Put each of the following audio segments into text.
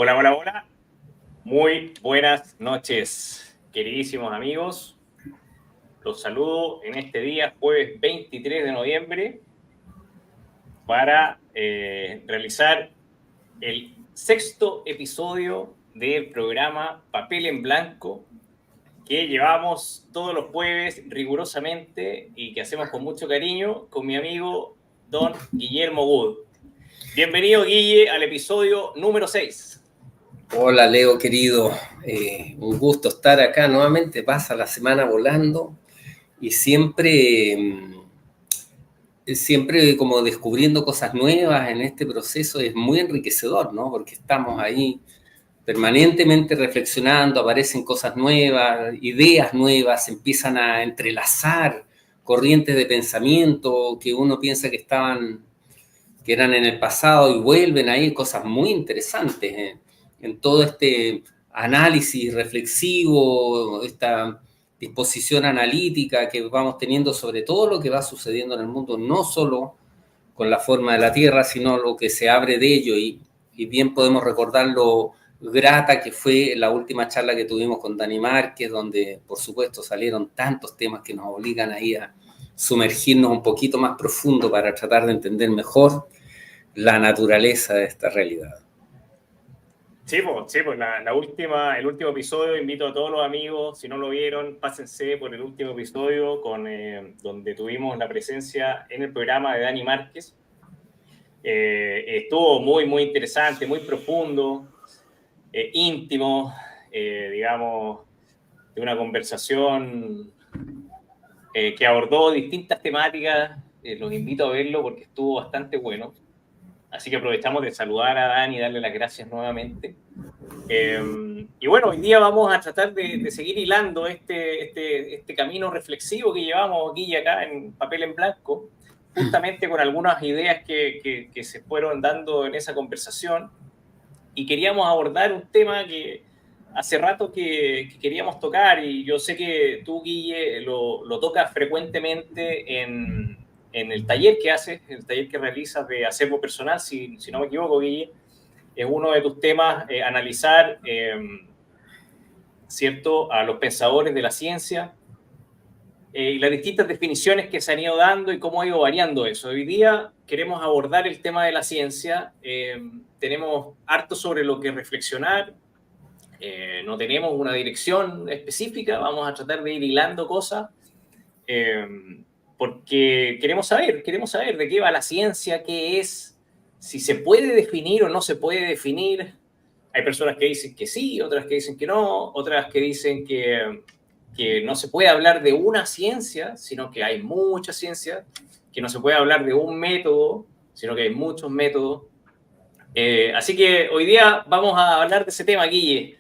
Hola, hola, hola. Muy buenas noches, queridísimos amigos. Los saludo en este día, jueves 23 de noviembre, para realizar el sexto episodio del programa Papel en Blanco, que llevamos todos los jueves rigurosamente y que hacemos con mucho cariño con mi amigo don Guillermo Wood. Bienvenido, Guille, al episodio número 6. Hola Leo querido, un gusto estar acá nuevamente, pasa la semana volando y siempre como descubriendo cosas nuevas en este proceso es muy enriquecedor, ¿no? Porque estamos ahí permanentemente reflexionando, aparecen cosas nuevas, ideas nuevas, se empiezan a entrelazar corrientes de pensamiento que uno piensa que eran en el pasado y vuelven ahí cosas muy interesantes en todo este análisis reflexivo, esta disposición analítica que vamos teniendo sobre todo lo que va sucediendo en el mundo, no solo con la forma de la Tierra, sino lo que se abre de ello. Y bien podemos recordar lo grata que fue la última charla que tuvimos con Dani Márquez, donde por supuesto salieron tantos temas que nos obligan ahí a sumergirnos un poquito más profundo para tratar de entender mejor la naturaleza de esta realidad. Sí, pues, el último episodio, invito a todos los amigos, si no lo vieron, pásense por el último episodio donde tuvimos la presencia en el programa de Dani Márquez. Estuvo muy, muy interesante, muy profundo, íntimo, digamos, de una conversación que abordó distintas temáticas. Los invito a verlo porque estuvo bastante bueno. Así que aprovechamos de saludar a Dani y darle las gracias nuevamente. Y bueno, hoy día vamos a tratar de seguir hilando este camino reflexivo que llevamos aquí y acá en Papel en Blanco, justamente con algunas ideas que se fueron dando en esa conversación. Y queríamos abordar un tema que hace rato que queríamos tocar, y yo sé que tú, Guille, lo tocas frecuentemente en el taller que haces, el taller que realizas de acervo personal, si no me equivoco, Guille. Es uno de tus temas, analizar, ¿cierto?, a los pensadores de la ciencia, y las distintas definiciones que se han ido dando y cómo ha ido variando eso. Hoy día queremos abordar el tema de la ciencia. Tenemos harto sobre lo que reflexionar. No tenemos una dirección específica, vamos a tratar de ir hilando cosas, eh, porque queremos saber de qué va la ciencia, qué es, si se puede definir o no se puede definir. Hay personas que dicen que sí, otras que dicen que no, otras que dicen que no se puede hablar de una ciencia, sino que hay mucha ciencia, que no se puede hablar de un método, sino que hay muchos métodos. Así que hoy día vamos a hablar de ese tema, Guille.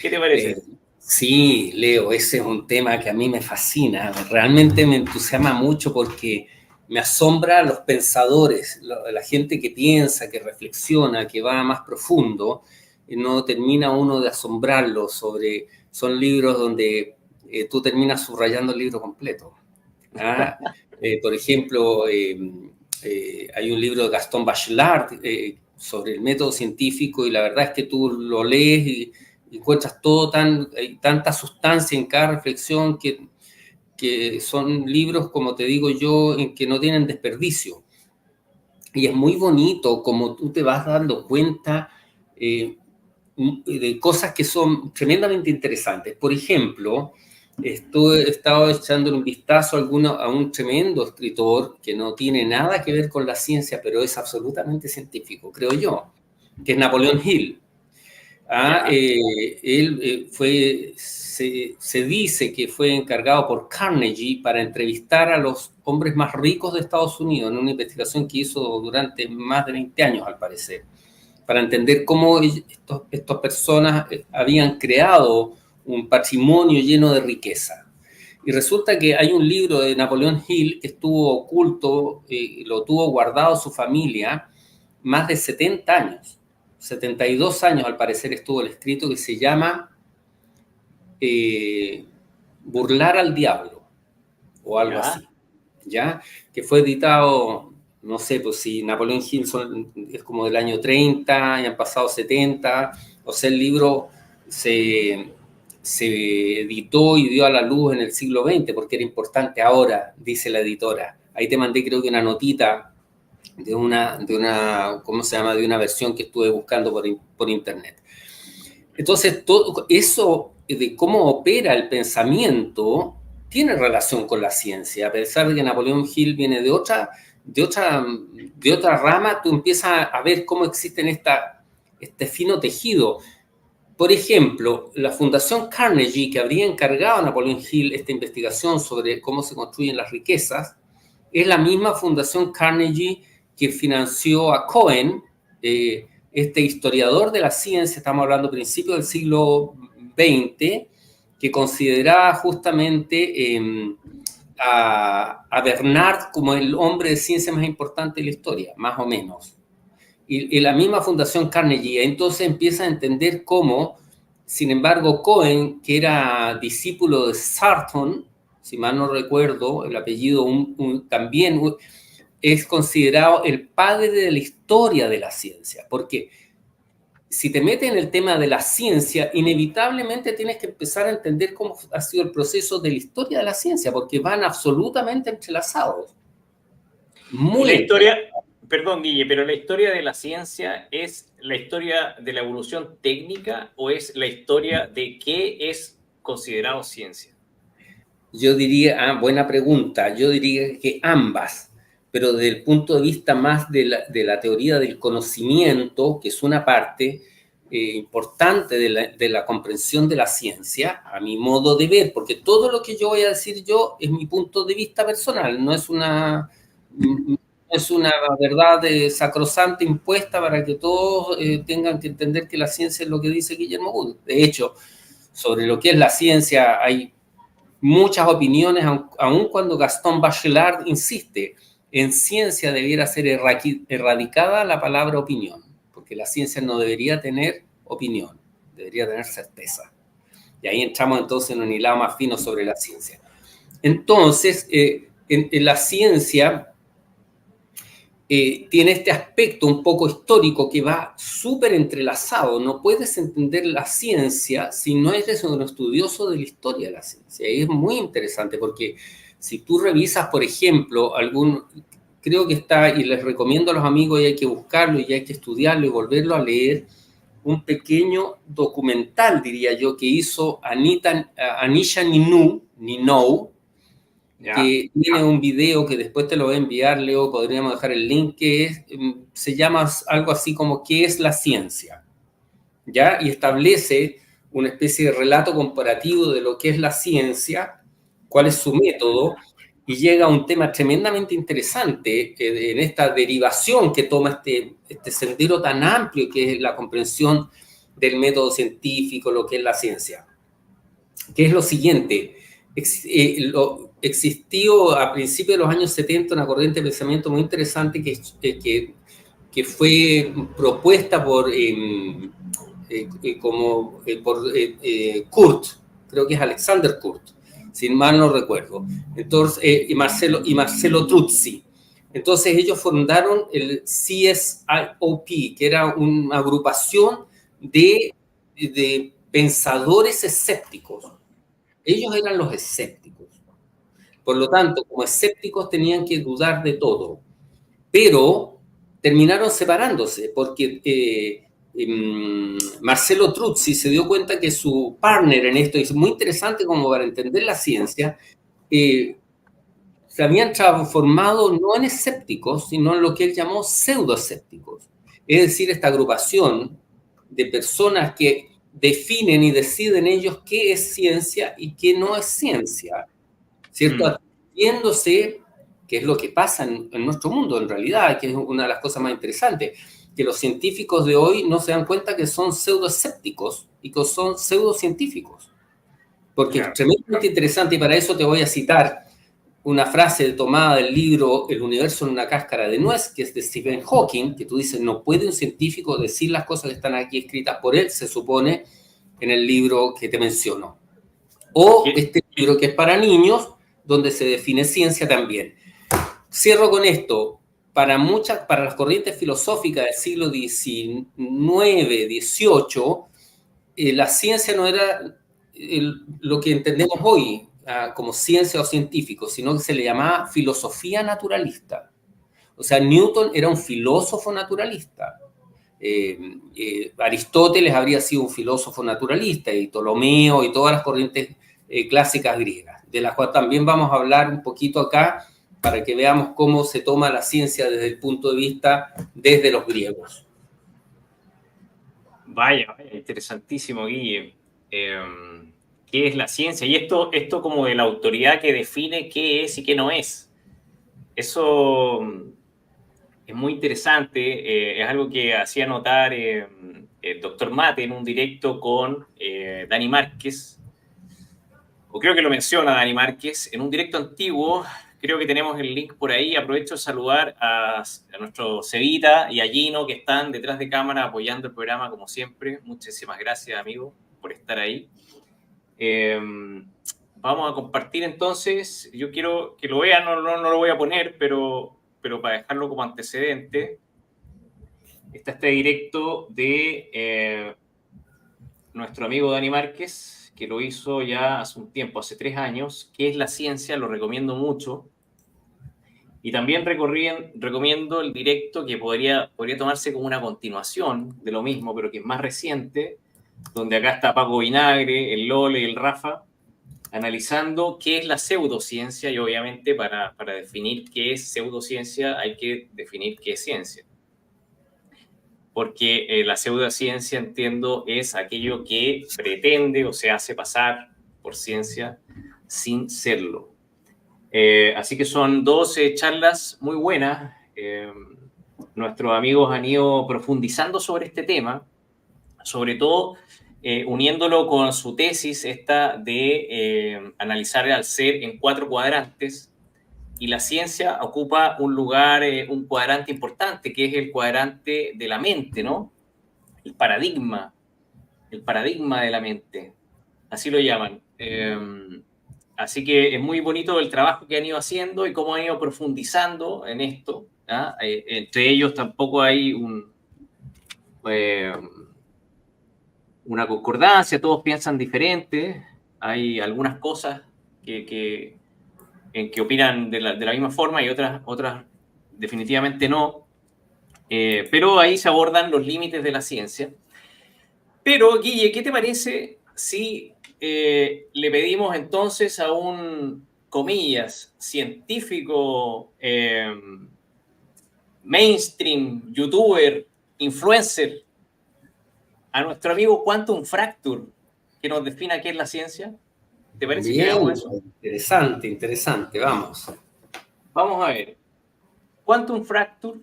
¿Qué te parece? Sí, Leo, ese es un tema que a mí me fascina, realmente me entusiasma mucho porque me asombra los pensadores, la gente que piensa, que reflexiona, que va más profundo, no termina uno de asombrarlo son libros donde tú terminas subrayando el libro completo. ¿Ah? Por ejemplo, hay un libro de Gaston Bachelard sobre el método científico y la verdad es que tú lo lees y encuentras hay tanta sustancia en cada reflexión que son libros, como te digo yo, en que no tienen desperdicio. Y es muy bonito como tú te vas dando cuenta de cosas que son tremendamente interesantes. Por ejemplo, he estado echando un vistazo a un tremendo escritor que no tiene nada que ver con la ciencia, pero es absolutamente científico, creo yo, que es Napoleón Hill. Él se dice que fue encargado por Carnegie para entrevistar a los hombres más ricos de Estados Unidos en una investigación que hizo durante más de 20 años, al parecer, para entender cómo estas personas habían creado un patrimonio lleno de riqueza. Y resulta que hay un libro de Napoleón Hill que estuvo oculto, lo tuvo guardado su familia más de 70 años. 72 años al parecer estuvo el escrito, que se llama Burlar al Diablo o algo Ya. así, ¿ya? Que fue editado no sé, pues si Napoleon Hill es como del año 30 y han pasado 70, o sea, el libro se editó y dio a la luz en el siglo XX porque era importante ahora, dice la editora. Ahí te mandé creo que una notita de una ¿cómo se llama? De una versión que estuve buscando por internet. Entonces, todo eso de cómo opera el pensamiento tiene relación con la ciencia. A pesar de que Napoleon Hill viene de otra rama, tú empiezas a ver cómo existen este fino tejido. Por ejemplo, la Fundación Carnegie, que habría encargado a Napoleon Hill esta investigación sobre cómo se construyen las riquezas, es la misma Fundación Carnegie que financió a Cohen, este historiador de la ciencia, estamos hablando principios del siglo XX, que consideraba justamente a Bernard como el hombre de ciencia más importante de la historia, más o menos. Y la misma Fundación Carnegie, entonces empieza a entender cómo, sin embargo, Cohen, que era discípulo de Sarton, si mal no recuerdo, el apellido también es considerado el padre de la historia de la ciencia, porque si te metes en el tema de la ciencia, inevitablemente tienes que empezar a entender cómo ha sido el proceso de la historia de la ciencia, porque van absolutamente entrelazados. Muy historia, perdón, Guille, pero la historia de la ciencia ¿es la historia de la evolución técnica o es la historia de qué es considerado ciencia? Yo diría, buena pregunta, yo diría que ambas, pero desde el punto de vista más de la teoría del conocimiento, que es una parte importante de la comprensión de la ciencia, a mi modo de ver, porque todo lo que yo voy a decir yo es mi punto de vista personal, no es una verdad sacrosanta impuesta para que todos tengan que entender que la ciencia es lo que dice Guillermo Wood. De hecho, sobre lo que es la ciencia hay muchas opiniones, aun cuando Gaston Bachelard insiste, en ciencia debiera ser erradicada la palabra opinión, porque la ciencia no debería tener opinión, debería tener certeza. Y ahí entramos entonces en un hilado más fino sobre la ciencia. Entonces, en la ciencia tiene este aspecto un poco histórico que va súper entrelazado. No puedes entender la ciencia si no eres un estudioso de la historia de la ciencia. Y es muy interesante porque si tú revisas, por ejemplo, creo que está, y les recomiendo a los amigos, y hay que buscarlo y hay que estudiarlo y volverlo a leer, un pequeño documental, diría yo, que hizo Anisha Ninou, que tiene un video que después te lo voy a enviar, Leo, podríamos dejar el link, que se llama algo así como ¿qué es la ciencia? ¿Ya? Y establece una especie de relato comparativo de lo que es la ciencia, cuál es su método, y llega a un tema tremendamente interesante en esta derivación que toma este sendero tan amplio que es la comprensión del método científico, lo que es la ciencia. Que es lo siguiente, existió a principios de los años 70 una corriente de pensamiento muy interesante que fue propuesta por Kurt, creo que es Alexander Kurt, si mal no recuerdo, entonces, y Marcelo Truzzi. Entonces ellos fundaron el CSIOP, que era una agrupación de pensadores escépticos. Ellos eran los escépticos. Por lo tanto, como escépticos tenían que dudar de todo. Pero terminaron separándose porque Marcelo Truzzi se dio cuenta que su partner en esto, y es muy interesante como para entender la ciencia, se habían transformado no en escépticos, sino en lo que él llamó pseudoescépticos. Es decir, esta agrupación de personas que definen y deciden ellos qué es ciencia y qué no es ciencia, ¿cierto? Viéndose, que es lo que pasa en nuestro mundo en realidad, que es una de las cosas más interesantes, que los científicos de hoy no se dan cuenta que son pseudoescépticos y que son pseudocientíficos. Porque es tremendamente interesante, y para eso te voy a citar una frase tomada del libro El universo en una cáscara de nuez, que es de Stephen Hawking, que tú dices, no puede un científico decir las cosas que están aquí escritas por él, se supone, en el libro que te menciono. O este libro que es para niños, donde se define ciencia también. Cierro con esto. para las corrientes filosóficas del siglo XIX, XVIII, la ciencia no era lo que entendemos hoy como ciencia o científico, sino que se le llamaba filosofía naturalista. O sea, Newton era un filósofo naturalista. Aristóteles habría sido un filósofo naturalista, y Ptolomeo y todas las corrientes clásicas griegas, de las cuales también vamos a hablar un poquito acá, para que veamos cómo se toma la ciencia desde el punto de vista desde los griegos. Vaya, interesantísimo, Guille. ¿Qué es la ciencia? Y esto como de la autoridad que define qué es y qué no es. Eso es muy interesante. Es algo que hacía notar el doctor Mate en un directo con Dani Márquez. O creo que lo menciona Dani Márquez en un directo antiguo. Creo que tenemos el link por ahí. Aprovecho de saludar a nuestro Cevita y a Gino, que están detrás de cámara apoyando el programa como siempre. Muchísimas gracias, amigo, por estar ahí. Vamos a compartir entonces. Yo quiero que lo vean, no lo voy a poner, pero para dejarlo como antecedente, está este directo de nuestro amigo Dani Márquez, que lo hizo ya hace un tiempo, hace 3 años. ¿Qué es la ciencia? Lo recomiendo mucho. Y también recomiendo el directo que podría tomarse como una continuación de lo mismo, pero que es más reciente, donde acá está Paco Vinagre, el Lole y el Rafa, analizando qué es la pseudociencia, y obviamente para definir qué es pseudociencia hay que definir qué es ciencia. Porque la pseudociencia, entiendo, es aquello que pretende o se hace pasar por ciencia sin serlo. Así que son 12 charlas muy buenas. Nuestros amigos han ido profundizando sobre este tema, sobre todo uniéndolo con su tesis esta de analizar al ser en 4 cuadrantes, y la ciencia ocupa un lugar, un cuadrante importante, que es el cuadrante de la mente, ¿no? El paradigma de la mente, así lo llaman. Así que es muy bonito el trabajo que han ido haciendo y cómo han ido profundizando en esto. Entre ellos tampoco hay una concordancia, todos piensan diferente, hay algunas cosas que opinan de la misma forma y otras definitivamente no, pero ahí se abordan los límites de la ciencia. Pero, Guille, ¿qué te parece si le pedimos entonces a un, comillas, científico, mainstream, youtuber, influencer, a nuestro amigo Quantum Fracture, que nos defina qué es la ciencia? ¿Te parece que hagamos eso? Interesante, vamos. Vamos a ver. Quantum Fracture,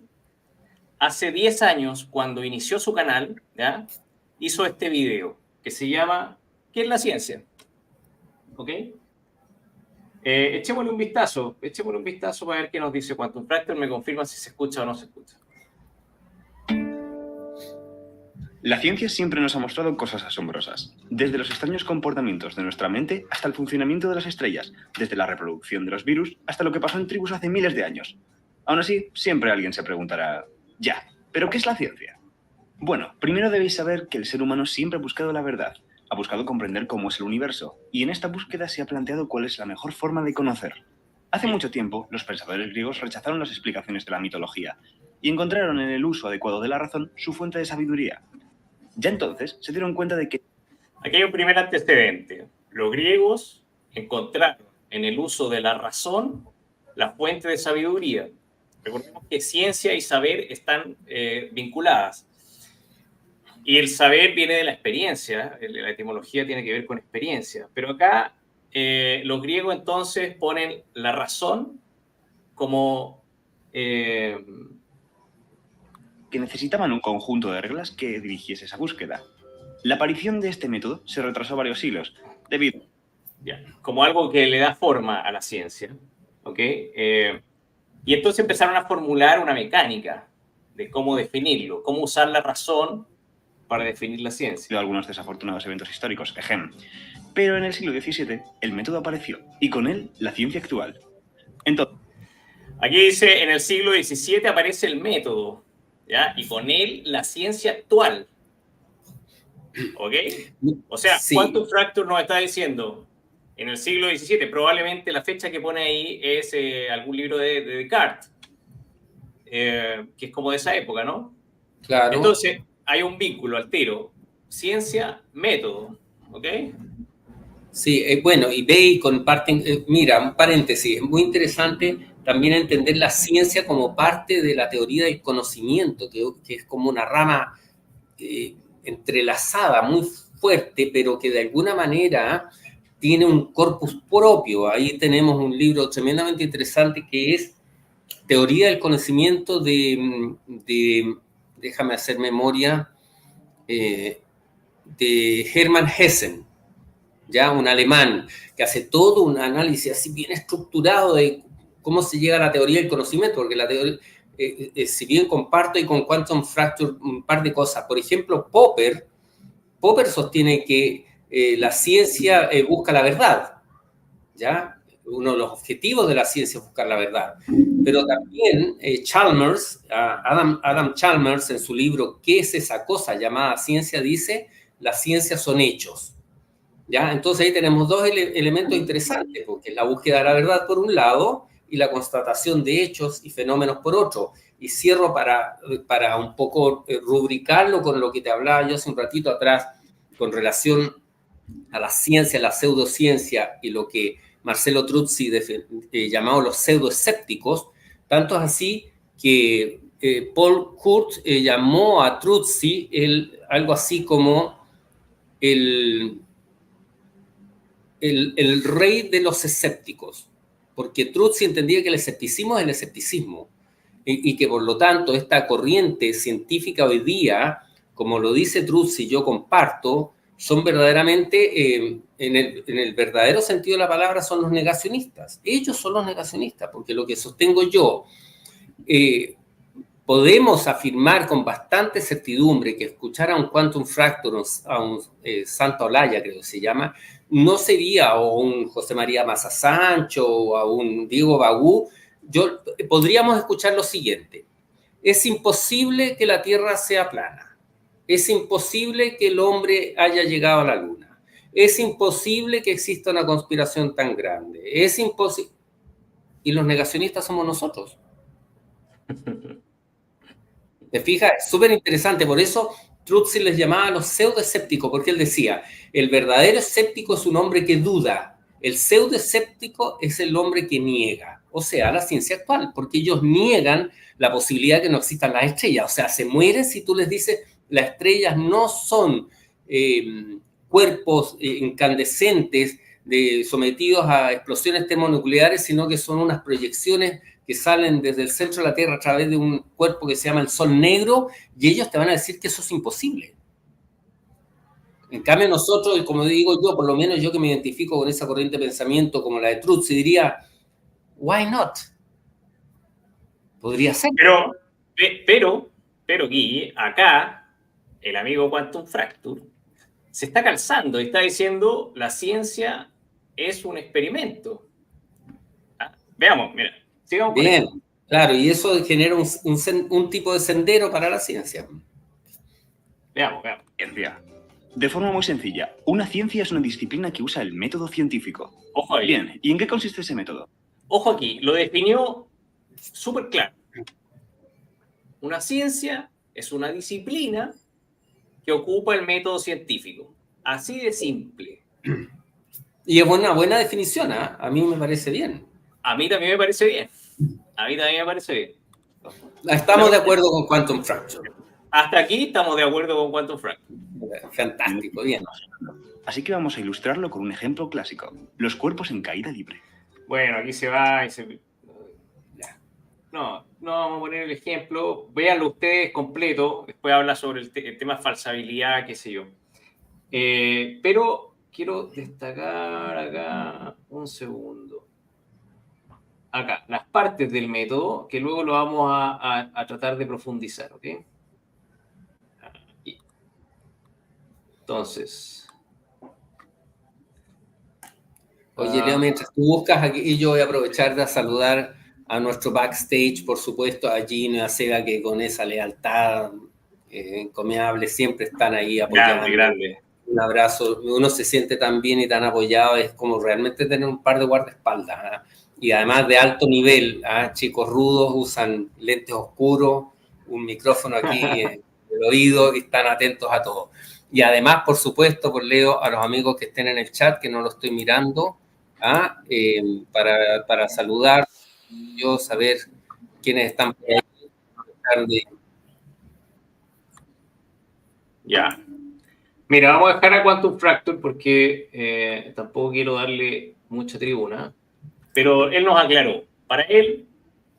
hace 10 años, cuando inició su canal, ¿ya?, hizo este video que se llama ¿Qué es la ciencia? ¿Ok? Echémosle un vistazo para ver qué nos dice Quantum Fracture. Me confirma si se escucha o no se escucha. La ciencia siempre nos ha mostrado cosas asombrosas, desde los extraños comportamientos de nuestra mente hasta el funcionamiento de las estrellas, desde la reproducción de los virus hasta lo que pasó en tribus hace miles de años. Aún así, siempre alguien se preguntará, ya, ¿pero qué es la ciencia? Bueno, primero debéis saber que el ser humano siempre ha buscado la verdad, ha buscado comprender cómo es el universo, y en esta búsqueda se ha planteado cuál es la mejor forma de conocer. Hace mucho tiempo, los pensadores griegos rechazaron las explicaciones de la mitología y encontraron en el uso adecuado de la razón su fuente de sabiduría. Ya entonces se dieron cuenta de que... Aquí hay un primer antecedente. Los griegos encontraron en el uso de la razón la fuente de sabiduría. Recordemos que ciencia y saber están vinculadas. Y el saber viene de la experiencia. La etimología tiene que ver con experiencia. Pero acá los griegos entonces ponen la razón como... que necesitaban un conjunto de reglas que dirigiese esa búsqueda. La aparición de este método se retrasó varios siglos, debido... como algo que le da forma a la ciencia, ¿ok? Y entonces empezaron a formular una mecánica de cómo definirlo, cómo usar la razón para definir la ciencia. Algunos desafortunados eventos históricos, ejemplo. Pero en el siglo XVII, el método apareció, y con él, la ciencia actual. Entonces... Aquí dice, en el siglo XVII aparece el método, ¿ya? Y con él la ciencia actual. ¿Ok? O sea, Sí. Quantum Fracture nos está diciendo, en el siglo XVII, probablemente la fecha que pone ahí es algún libro de Descartes, que es como de esa época, ¿no? Claro. Entonces, hay un vínculo al tiro. Ciencia, método, ¿ok? Sí, bueno, y Bacon, mira, un paréntesis, es muy interesante también entender la ciencia como parte de la teoría del conocimiento, que es como una rama entrelazada, muy fuerte, pero que de alguna manera tiene un corpus propio. Ahí tenemos un libro tremendamente interesante que es Teoría del Conocimiento déjame hacer memoria, de Hermann Hesse, ya un alemán, que hace todo un análisis así bien estructurado de cómo se llega a la teoría del conocimiento, porque la teoría, si bien comparto y con Quantum Fracture un par de cosas, por ejemplo, Popper sostiene que la ciencia busca la verdad, ¿ya? Uno de los objetivos de la ciencia es buscar la verdad. Pero también Chalmers, Adam Chalmers, en su libro ¿Qué es esa cosa llamada ciencia? Dice, las ciencias son hechos. ¿Ya? Entonces ahí tenemos dos elementos interesantes, porque es la búsqueda de la verdad por un lado y la constatación de hechos y fenómenos por otro. Y cierro para un poco rubricarlo con lo que te hablaba yo hace un ratito atrás con relación a la ciencia, la pseudociencia y lo que Marcelo Truzzi llamado los pseudoescépticos, tanto es así que Paul Kurt llamó a Truzzi algo así como el rey de los escépticos, porque Truzzi entendía que el escepticismo es el escepticismo y que por lo tanto esta corriente científica hoy día, como lo dice Truzzi, yo comparto, son verdaderamente, en el verdadero sentido de la palabra, son los negacionistas. Ellos son los negacionistas, porque lo que sostengo yo, podemos afirmar con bastante certidumbre que escuchar a un Quantum Fracture, a un Santa Olaya, creo que se llama, no sería o un José María Maza Sancho o a un Diego Bagú. Podríamos escuchar lo siguiente: es imposible que la Tierra sea plana, es imposible que el hombre haya llegado a la Luna, es imposible que exista una conspiración tan grande, es imposible. Y los negacionistas somos nosotros. ¿Te fijas? Es súper interesante. Por eso Truzzi les llamaba a los pseudoescépticos, porque él decía, el verdadero escéptico es un hombre que duda, el pseudoescéptico es el hombre que niega, o sea, la ciencia actual, porque ellos niegan la posibilidad de que no existan las estrellas. O sea, se mueren si tú les dices, las estrellas no son cuerpos incandescentes sometidos a explosiones termonucleares, sino que son unas proyecciones que salen desde el centro de la Tierra a través de un cuerpo que se llama el Sol Negro, y ellos te van a decir que eso es imposible. En cambio nosotros, como digo yo, por lo menos yo que me identifico con esa corriente de pensamiento como la de Truzzi, diría, why not? Podría ser. Pero Guille, acá, el amigo Quantum Fracture se está calzando y está diciendo la ciencia es un experimento. Veamos, mira, sigamos. Bien, claro, y eso genera un tipo de sendero para la ciencia. Veamos. Ciencia. De forma muy sencilla, una ciencia es una disciplina que usa el método científico. Ojo ahí. Bien, ¿y en qué consiste ese método? Ojo aquí, lo definió súper claro. Una ciencia es una disciplina que ocupa el método científico. Así de simple. Y es una buena definición, ¿eh? A mí me parece bien. A mí también me parece bien. Estamos de acuerdo con Quantum Fracture. Hasta aquí estamos de acuerdo con Quantum Fracture. Fantástico, bien. Así que vamos a ilustrarlo con un ejemplo clásico: los cuerpos en caída libre. Bueno, aquí se va y se... No vamos a poner el ejemplo. Véanlo ustedes completo. Después habla sobre el tema falsabilidad, qué sé yo. Pero quiero destacar acá un segundo. Acá, las partes del método, que luego lo vamos a tratar de profundizar, ¿ok? Aquí. Entonces. Oye, Leo, mientras tú buscas aquí, yo voy a aprovechar de saludar a nuestro backstage, por supuesto, a Gino y a Sega, que con esa lealtad encomiable siempre están ahí apoyando. Grande. Un abrazo, uno se siente tan bien y tan apoyado, es como realmente tener un par de guardaespaldas, ¿eh? Y además de alto nivel, ¿eh? Chicos rudos, usan lentes oscuros, un micrófono aquí en el oído y están atentos a todo. Y además, por supuesto, por Leo, a los amigos que estén en el chat, que no lo estoy mirando, para saludar, yo saber quiénes están por ahí. Ya. Mira, vamos a dejar a Quantum Fracture porque tampoco quiero darle mucha tribuna, pero él nos aclaró. Para él,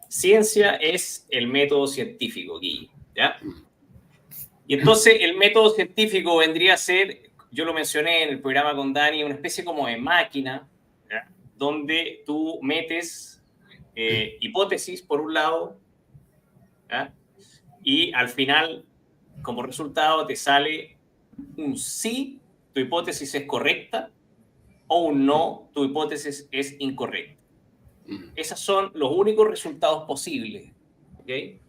ciencia es el método científico, Guille, ¿ya? Y entonces el método científico vendría a ser, yo lo mencioné en el programa con Dani, una especie como de máquina, ¿ya? Donde tú metes hipótesis por un lado, ¿ya? Y al final, como resultado, te sale un sí, tu hipótesis es correcta, o un no, tu hipótesis es incorrecta. Esos son los únicos resultados posibles. ¿Okay?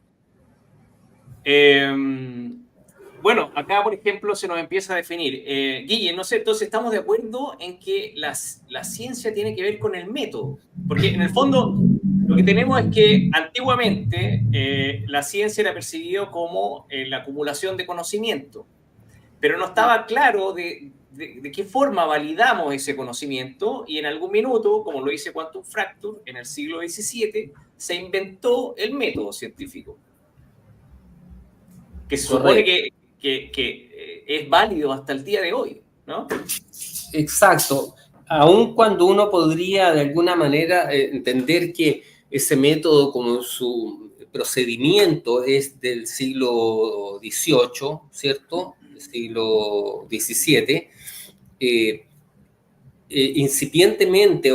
Bueno, acá, por ejemplo, se nos empieza a definir. Guille, no sé, entonces estamos de acuerdo en que la ciencia tiene que ver con el método. Porque en el fondo lo que tenemos es que antiguamente la ciencia era percibida como la acumulación de conocimiento, pero no estaba claro de qué forma validamos ese conocimiento, y en algún minuto, como lo dice Quantum Fracture, en el siglo XVII, se inventó el método científico, que se supone que es válido hasta el día de hoy, ¿no? Exacto. Aun cuando uno podría de alguna manera entender que ese método como su procedimiento es del siglo XVIII, ¿cierto? Del siglo XVII, incipientemente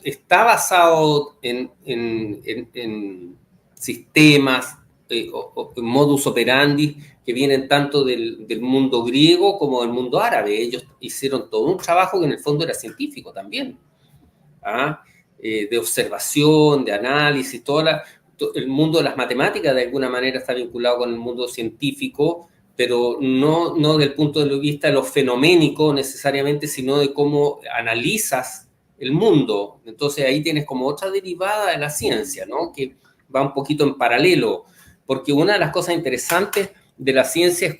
está basado en sistemas o modus operandi que vienen tanto del mundo griego como del mundo árabe. Ellos hicieron todo un trabajo que en el fondo era científico también, de observación, de análisis, el mundo de las matemáticas de alguna manera está vinculado con el mundo científico, pero no desde el punto de vista de lo fenoménico necesariamente, sino de cómo analizas el mundo. Entonces ahí tienes como otra derivada de la ciencia, ¿no? Que va un poquito en paralelo, porque una de las cosas interesantes de la ciencia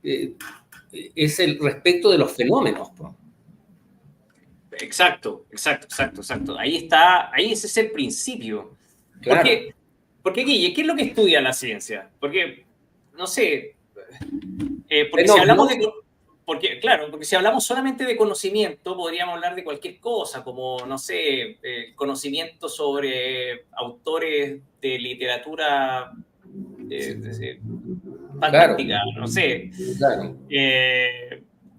es el respecto de los fenómenos, ¿no? Exacto. Ahí está, ese es el principio. Claro. Porque Guille, ¿qué es lo que estudia la ciencia? Porque, no sé, porque si hablamos solamente de conocimiento, podríamos hablar de cualquier cosa, como, no sé, conocimiento sobre autores de literatura fantástica, claro. No sé. Claro.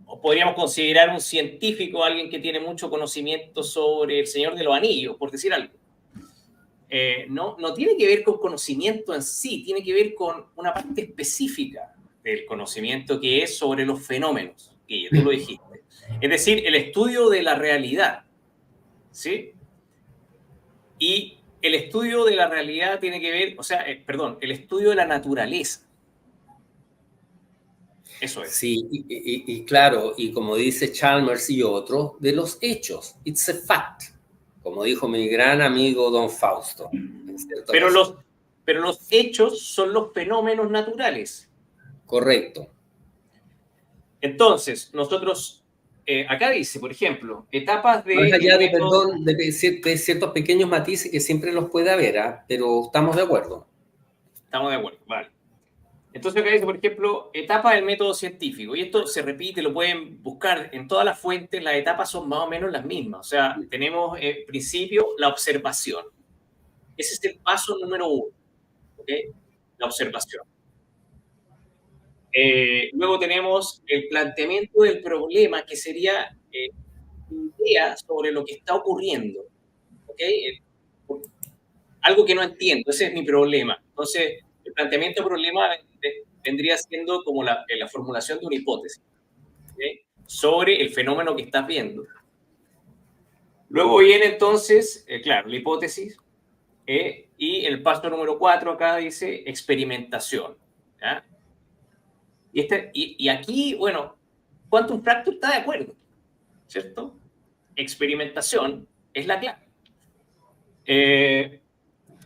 O podríamos considerar un científico alguien que tiene mucho conocimiento sobre el Señor de los Anillos, por decir algo. No tiene que ver con conocimiento en sí, tiene que ver con una parte específica del conocimiento que es sobre los fenómenos, que tú lo dijiste. Es decir, el estudio de la realidad, ¿sí? Y el estudio de la realidad tiene que ver, el estudio de la naturaleza. Eso es. Sí, y claro, y como dice Chalmers y otros, de los hechos. It's a fact, como dijo mi gran amigo Don Fausto. Pero los hechos son los fenómenos naturales. Correcto. Entonces, nosotros, acá dice, por ejemplo, etapas de... Más allá de ciertos pequeños matices que siempre los puede haber, pero estamos de acuerdo. Estamos de acuerdo, vale. Entonces acá dice, por ejemplo, etapas del método científico. Y esto se repite, lo pueden buscar en todas las fuentes, las etapas son más o menos las mismas. O sea, tenemos en principio la observación. Ese es el paso número 1, ¿ok? La observación. Luego tenemos el planteamiento del problema, que sería idea sobre lo que está ocurriendo, ¿ok? Algo que no entiendo, ese es mi problema. Entonces, el planteamiento del problema vendría siendo como la formulación de una hipótesis, ¿okay? Sobre el fenómeno que estás viendo. Luego viene entonces, claro, la hipótesis, y el paso número 4 acá dice experimentación. ¿Ya? Y aquí, bueno, Quantum Fracture está de acuerdo, ¿cierto? Experimentación es la clave.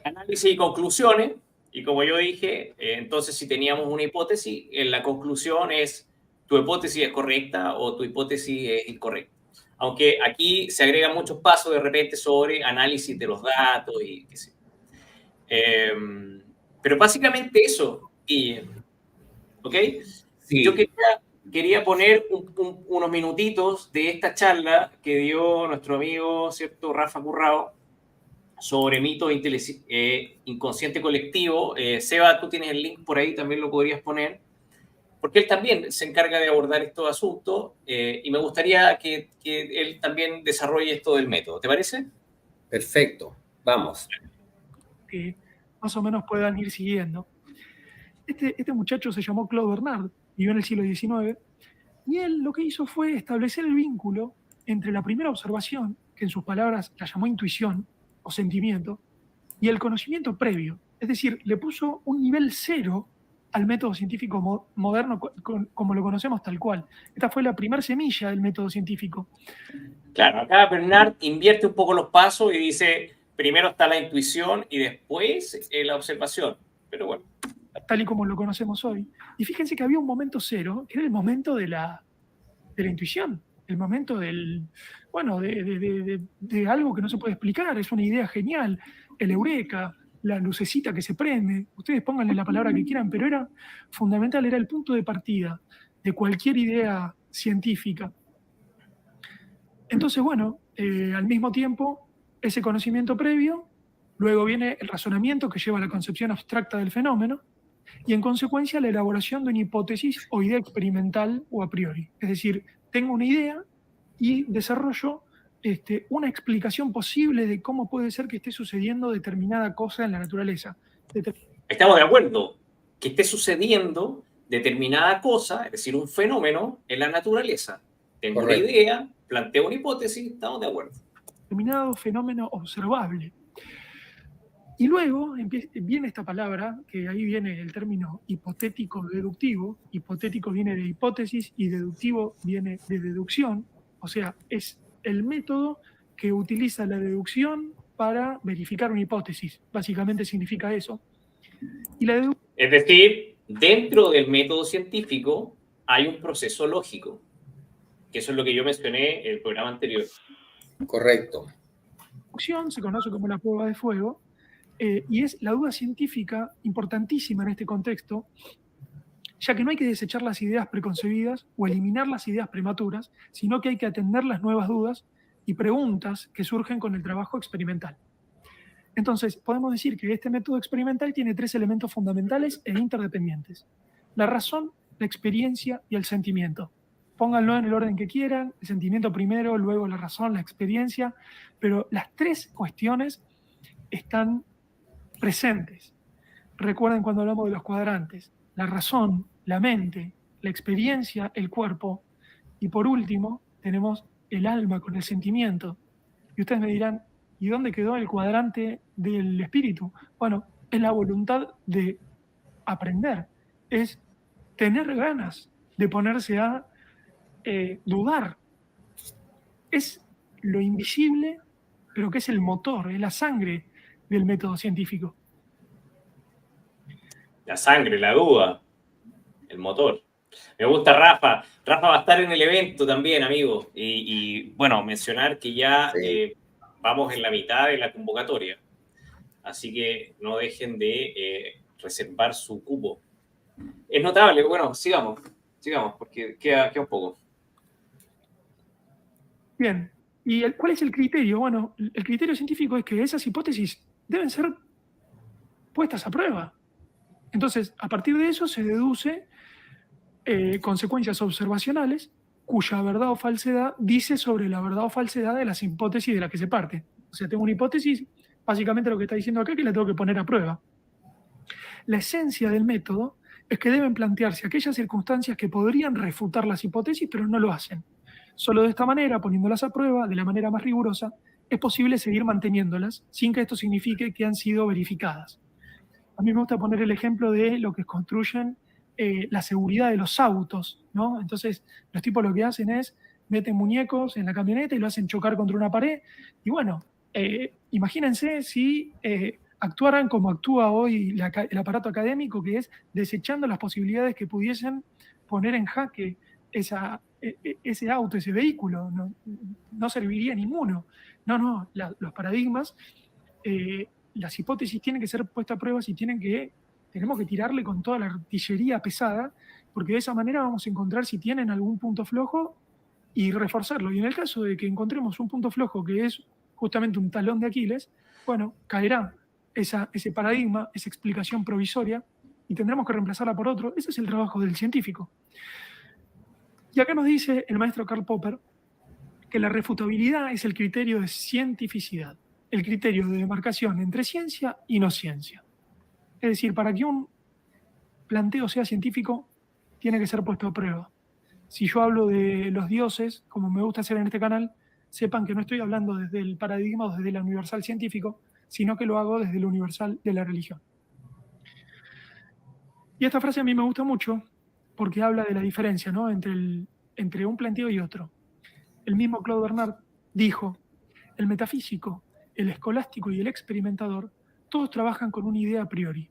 Análisis y conclusiones, y como yo dije, entonces si teníamos una hipótesis, la conclusión es tu hipótesis es correcta o tu hipótesis es incorrecta. Aunque aquí se agregan muchos pasos de repente sobre análisis de los datos y qué sé. Pero básicamente eso, y, ¿ok? Sí. Yo quería poner unos minutitos de esta charla que dio nuestro amigo, ¿cierto? Rafa Currao, sobre mito inconsciente colectivo. Seba, tú tienes el link por ahí, también lo podrías poner, porque él también se encarga de abordar estos asuntos y me gustaría que él también desarrolle esto del método. ¿Te parece? Perfecto, vamos. Que más o menos puedan ir siguiendo. Este muchacho se llamó Claude Bernard, vivió en el siglo XIX, y él lo que hizo fue establecer el vínculo entre la primera observación, que en sus palabras la llamó intuición o sentimiento, y el conocimiento previo. Es decir, le puso un nivel 0 al método científico moderno como lo conocemos tal cual. Esta fue la primera semilla del método científico. Claro, acá Bernard invierte un poco los pasos y dice, primero está la intuición y después la observación. Pero bueno. Tal y como lo conocemos hoy. Y fíjense que había un momento 0, que era el momento de la intuición, el momento del, bueno, de algo que no se puede explicar, es una idea genial, el eureka, la lucecita que se prende, ustedes pónganle la palabra que quieran, pero era fundamental, era el punto de partida de cualquier idea científica. Entonces, bueno, al mismo tiempo, ese conocimiento previo, luego viene el razonamiento que lleva a la concepción abstracta del fenómeno, y en consecuencia la elaboración de una hipótesis o idea experimental o a priori. Es decir, tengo una idea y desarrollo una explicación posible de cómo puede ser que esté sucediendo determinada cosa en la naturaleza. Estamos de acuerdo que esté sucediendo determinada cosa, es decir, un fenómeno en la naturaleza. Tengo una idea, planteo una hipótesis, estamos de acuerdo. Determinado fenómeno observable. Y luego viene esta palabra, que ahí viene el término hipotético-deductivo. Hipotético viene de hipótesis y deductivo viene de deducción. O sea, es el método que utiliza la deducción para verificar una hipótesis. Básicamente significa eso. Y es decir, dentro del método científico hay un proceso lógico, que eso es lo que yo mencioné en el programa anterior. Correcto. La deducción se conoce como la prueba de fuego. Y es la duda científica importantísima en este contexto, ya que no hay que desechar las ideas preconcebidas o eliminar las ideas prematuras, sino que hay que atender las nuevas dudas y preguntas que surgen con el trabajo experimental. Entonces, podemos decir que este método experimental tiene 3 elementos fundamentales e interdependientes: la razón, la experiencia y el sentimiento. Pónganlo en el orden que quieran, el sentimiento primero, luego la razón, la experiencia, pero las 3 cuestiones están presentes. Recuerden cuando hablamos de los cuadrantes: la razón, la mente, la experiencia, el cuerpo, y por último tenemos el alma con el sentimiento. Y ustedes me dirán, ¿y dónde quedó el cuadrante del espíritu? Bueno, es la voluntad de aprender, es tener ganas de ponerse a dudar. Es lo invisible, pero que es el motor, es la sangre del método científico. La sangre, la duda, el motor. Me gusta Rafa. Rafa va a estar en el evento también, amigo. Y bueno, mencionar que ya vamos en la mitad de la convocatoria. Así que no dejen de reservar su cupo. Es notable. Bueno, sigamos, porque queda un poco. Bien. ¿Y cuál es el criterio? Bueno, el criterio científico es que esas hipótesis deben ser puestas a prueba. Entonces, a partir de eso se deduce consecuencias observacionales cuya verdad o falsedad dice sobre la verdad o falsedad de las hipótesis de las que se parte. O sea, tengo una hipótesis, básicamente lo que está diciendo acá es que la tengo que poner a prueba. La esencia del método es que deben plantearse aquellas circunstancias que podrían refutar las hipótesis, pero no lo hacen. Solo de esta manera, poniéndolas a prueba de la manera más rigurosa, es posible seguir manteniéndolas sin que esto signifique que han sido verificadas. A mí me gusta poner el ejemplo de lo que construyen la seguridad de los autos, ¿no? Entonces, los tipos lo que hacen es meten muñecos en la camioneta y lo hacen chocar contra una pared. Y bueno, imagínense si actuaran como actúa hoy el aparato académico, que es desechando las posibilidades que pudiesen poner en jaque ese auto, ese vehículo. No serviría ninguno. No, los paradigmas, las hipótesis tienen que ser puestas a prueba y tenemos que tirarle con toda la artillería pesada, porque de esa manera vamos a encontrar si tienen algún punto flojo y reforzarlo. Y en el caso de que encontremos un punto flojo que es justamente un talón de Aquiles, bueno, caerá ese paradigma, esa explicación provisoria, y tendremos que reemplazarla por otro. Ese es el trabajo del científico. Y acá nos dice el maestro Karl Popper que la refutabilidad es el criterio de cientificidad, el criterio de demarcación entre ciencia y no ciencia. Es decir, para que un planteo sea científico, tiene que ser puesto a prueba. Si yo hablo de los dioses, como me gusta hacer en este canal, sepan que no estoy hablando desde el paradigma o desde el universal científico, sino que lo hago desde el universal de la religión. Y esta frase a mí me gusta mucho porque habla de la diferencia, ¿no?, entre un planteo y otro. El mismo Claude Bernard dijo: el metafísico, el escolástico y el experimentador, todos trabajan con una idea a priori.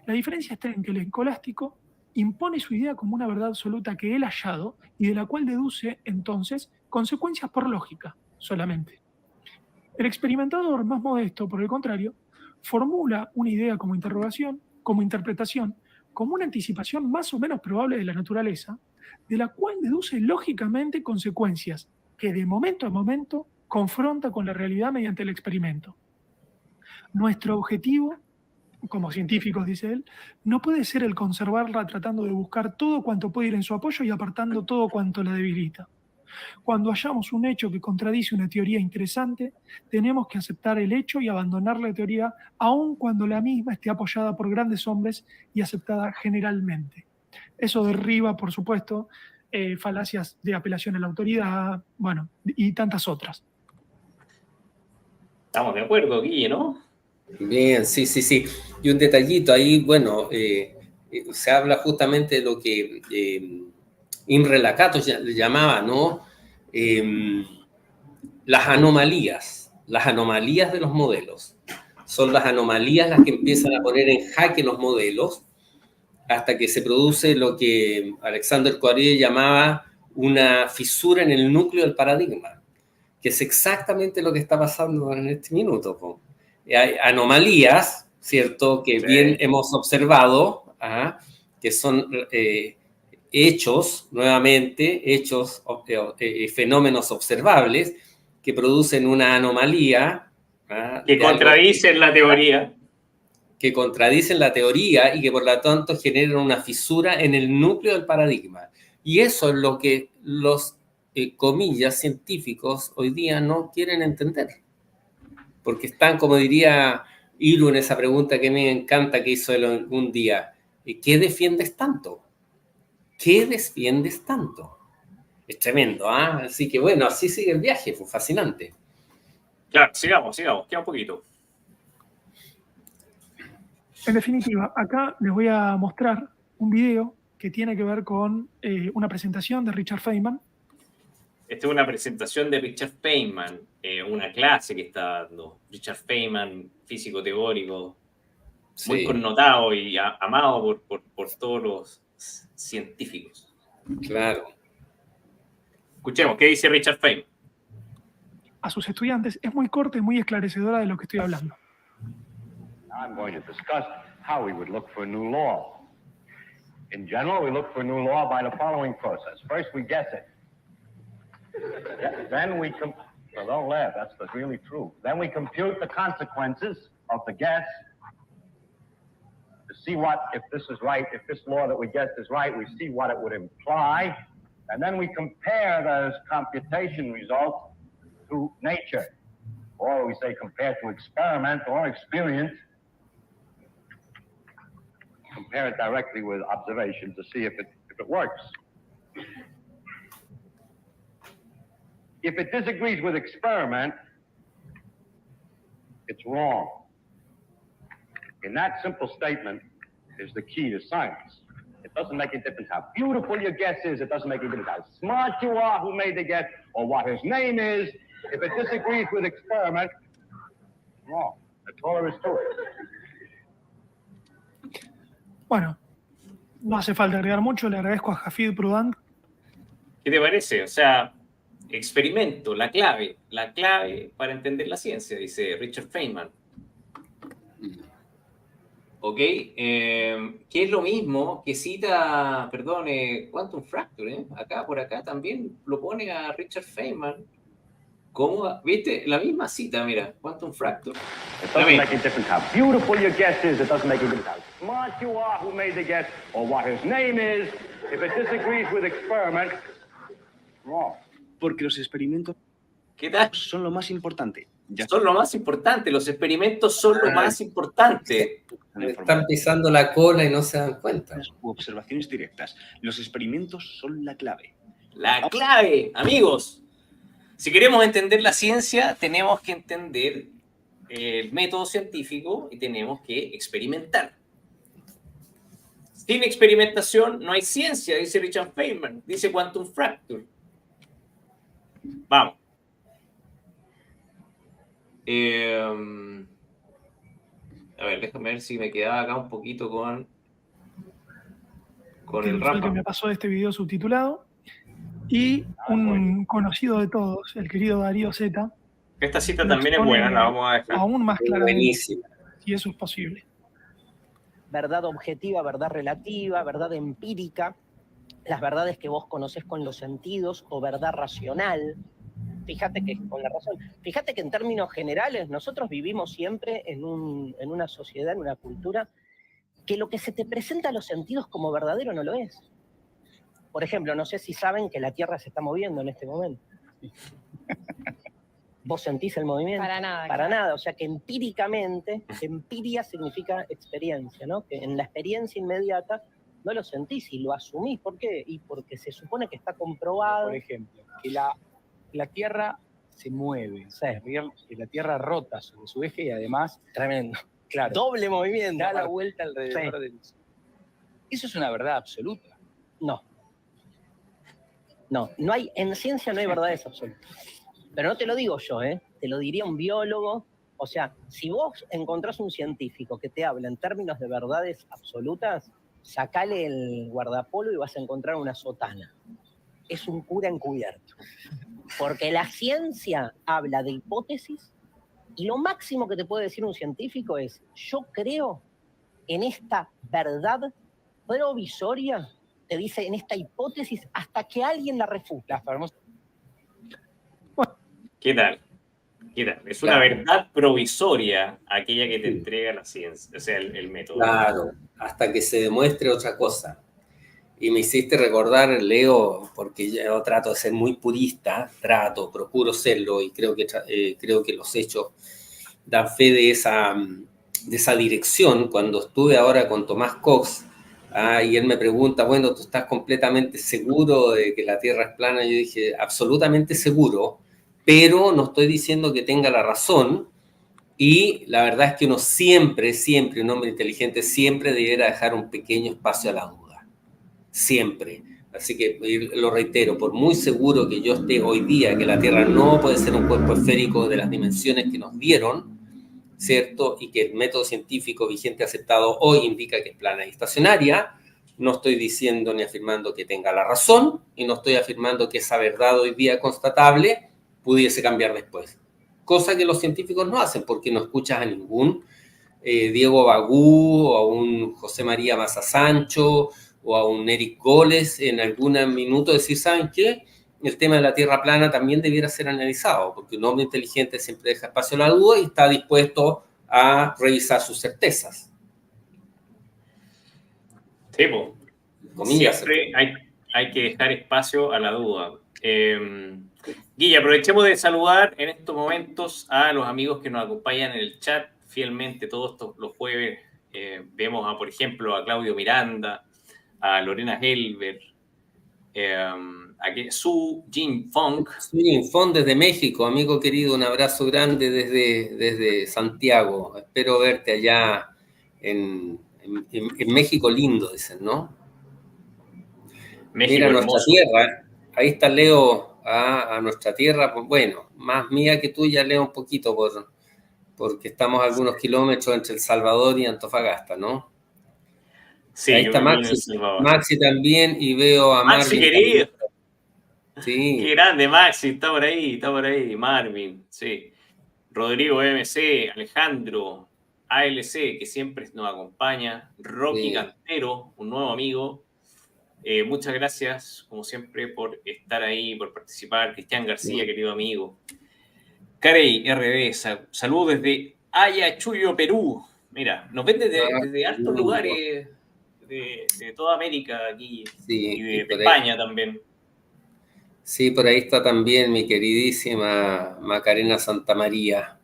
La diferencia está en que el escolástico impone su idea como una verdad absoluta que él ha hallado y de la cual deduce, entonces, consecuencias por lógica solamente. El experimentador, más modesto, por el contrario, formula una idea como interrogación, como interpretación, como una anticipación más o menos probable de la naturaleza, de la cual deduce lógicamente consecuencias que de momento a momento confronta con la realidad mediante el experimento. Nuestro objetivo, como científicos, dice él, no puede ser el conservarla tratando de buscar todo cuanto puede ir en su apoyo y apartando todo cuanto la debilita. Cuando hallamos un hecho que contradice una teoría interesante, tenemos que aceptar el hecho y abandonar la teoría, aun cuando la misma esté apoyada por grandes hombres y aceptada generalmente. Eso derriba, por supuesto, falacias de apelación a la autoridad, bueno, y tantas otras. Estamos de acuerdo, Guille, ¿no? Bien, sí. Y un detallito ahí, bueno, se habla justamente de lo que Imre Lakatos le llamaba, ¿no? Las anomalías de los modelos. Son las anomalías las que empiezan a poner en jaque los modelos hasta que se produce lo que Alexander Poirier llamaba una fisura en el núcleo del paradigma, que es exactamente lo que está pasando en este minuto, ¿no? Hay anomalías, ¿cierto?, que bien hemos observado, que son hechos, fenómenos observables que producen una anomalía. Que contradicen la teoría. Que contradicen la teoría y que por lo tanto generan una fisura en el núcleo del paradigma. Y eso es lo que los, comillas, científicos hoy día no quieren entender. Porque están, como diría Ilu en esa pregunta que me encanta que hizo él un día, ¿qué defiendes tanto? ¿Qué defiendes tanto? Es tremendo, ¿ah? Así que bueno, así sigue el viaje, fue fascinante. Claro, sigamos, queda un poquito. En definitiva, acá les voy a mostrar un video que tiene que ver con una presentación de Richard Feynman. Esta es una presentación de Richard Feynman, una clase que está dando. Richard Feynman, físico teórico, muy Sí, connotado y amado por todos los científicos. claro. Escuchemos, ¿qué dice Richard Feynman? A sus estudiantes es muy corta y muy esclarecedora de lo que estoy hablando. I'm going to discuss how we would look for a new law. In general, we look for a new law by the following process. First, we guess it. Then we well, don't laugh, that's really true. Then we compute the consequences of the guess to see if this is right, if this law that we guessed is right, we see what it would imply. And then we compare those computation results to nature. Or we say compare to experiment or experience. Compare it directly with observation to see if it works. If it disagrees with experiment, it's wrong. And that simple statement is the key to science. It doesn't make a difference how beautiful your guess is. It doesn't make a difference how smart you are, who made the guess, or what his name is. If it disagrees with experiment, it's wrong. That's all there is to it. Bueno, no hace falta agregar mucho. Le agradezco a Hafid Prudant. ¿Qué te parece? O sea, experimento, la clave para entender la ciencia, dice Richard Feynman. ¿Ok? Que es lo mismo que cita, perdón, Quantum Fracture, acá, por acá también lo pone a Richard Feynman. ¿Cómo? ¿Viste? La misma cita, mira, Quantum Fracture. It doesn't make a difference how beautiful your guess is. It doesn't make a difference how smart you are, who made the guess, or what his name is. If it disagrees with experiment, it's wrong. Porque los experimentos ¿Qué tal? son lo más importante. Ya Son lo más importante, los experimentos son lo más importante. Están pisando la cola y no se dan cuenta. u observaciones directas. Los experimentos son la clave. La clave, amigos. Si queremos entender la ciencia, tenemos que entender el método científico y tenemos que experimentar. Sin experimentación no hay ciencia, dice Richard Feynman, dice Quantum Fracture. Vamos. A ver, déjame ver si me quedaba acá un poquito con el Fue el que rap. me pasó este video subtitulado. Y un conocido de todos, el querido Darío Z. Esta cita también es buena, la vamos a dejar. Aún más claramente, Buenísimo. si eso es posible. Verdad objetiva, verdad relativa, verdad empírica, las verdades que vos conocés con los sentidos o verdad racional. Fíjate que con la razón. Fíjate que en términos generales nosotros vivimos siempre en una sociedad, en una cultura, que lo que se te presenta a los sentidos como verdadero no lo es. Por ejemplo, no sé si saben que la Tierra se está moviendo en este momento. ¿Vos sentís el movimiento? Para nada. Para nada, o sea que empíricamente, empiria significa experiencia, ¿no? Que en la experiencia inmediata no lo sentís y lo asumís. ¿Por qué? Y porque se supone que está comprobado. Por ejemplo, que la Tierra se mueve, Sí. que la Tierra rota sobre su eje y además, Tremendo. claro, Doble movimiento. da la vuelta alrededor Sí. del Sol. Eso es una verdad absoluta. No. No hay, en ciencia no hay verdades absolutas. Pero no te lo digo yo, te lo diría un biólogo. O sea, si vos encontrás un científico que te habla en términos de verdades absolutas, sacale el guardapolo y vas a encontrar una sotana. Es un cura encubierto. Porque la ciencia habla de hipótesis y lo máximo que te puede decir un científico es: yo creo en esta verdad provisoria, te dice en esta hipótesis, hasta que alguien la refuta. La famosa ¿Qué tal? ¿Qué tal? Es una verdad provisoria aquella que te entrega la ciencia, o sea, el método. Claro, hasta que se demuestre otra cosa. Y me hiciste recordar, Leo, porque yo trato de ser muy purista, procuro serlo, y creo que los hechos dan fe de esa dirección. Cuando estuve ahora con Tomás Cox, y él me pregunta, bueno, ¿tú estás completamente seguro de que la Tierra es plana? Yo dije, absolutamente seguro, pero no estoy diciendo que tenga la razón. Y la verdad es que uno siempre, un hombre inteligente, siempre debiera dejar un pequeño espacio a la duda. Siempre. Así que lo reitero, por muy seguro que yo esté hoy día que la Tierra no puede ser un cuerpo esférico de las dimensiones que nos dieron, ¿cierto? Y que el método científico vigente aceptado hoy indica que es plana y estacionaria, no estoy diciendo ni afirmando que tenga la razón y no estoy afirmando que esa verdad hoy día constatable pudiese cambiar después. Cosa que los científicos no hacen, porque no escuchas a ningún Diego Bagú o a un José María Maza Sancho o a un Eric Goles en algún minuto decir, ¿saben qué? El tema de la Tierra plana también debiera ser analizado, porque un hombre inteligente siempre deja espacio a la duda y está dispuesto a revisar sus certezas. Sí, pues. Comillas, Siempre hay que dejar espacio a la duda. Guille, aprovechemos de saludar en estos momentos a los amigos que nos acompañan en el chat fielmente todos los jueves. Vemos, por ejemplo, a Claudio Miranda, a Lorena Helber, Aquí, Su Jin Fong. Su Jin Fong desde México, amigo querido, un abrazo grande desde Santiago. Espero verte allá en México lindo, dicen, ¿no? México Mira nuestra hermoso. tierra, ahí está Leo a nuestra tierra, pues bueno, más mía que tuya, Leo, un poquito, porque estamos a algunos kilómetros entre El Salvador y Antofagasta, ¿no? Sí, Ahí yo está viví en El Maxi, Salvador. Maxi también, y veo a Maxi, Marvin querido. también. Sí. Qué grande, Maxi, está por ahí. Marvin, sí. Rodrigo MC, Alejandro, ALC, que siempre nos acompaña. Rocky Sí. Cantero, un nuevo amigo. Muchas gracias, como siempre, por estar ahí, por participar. Cristian García, querido amigo. Carey RD, saludos desde Ayacucho, Perú. Mira, nos ven desde altos lugares de toda América aquí Sí, y de por ahí, España también. sí, por ahí está también mi queridísima Macarena Santamaría,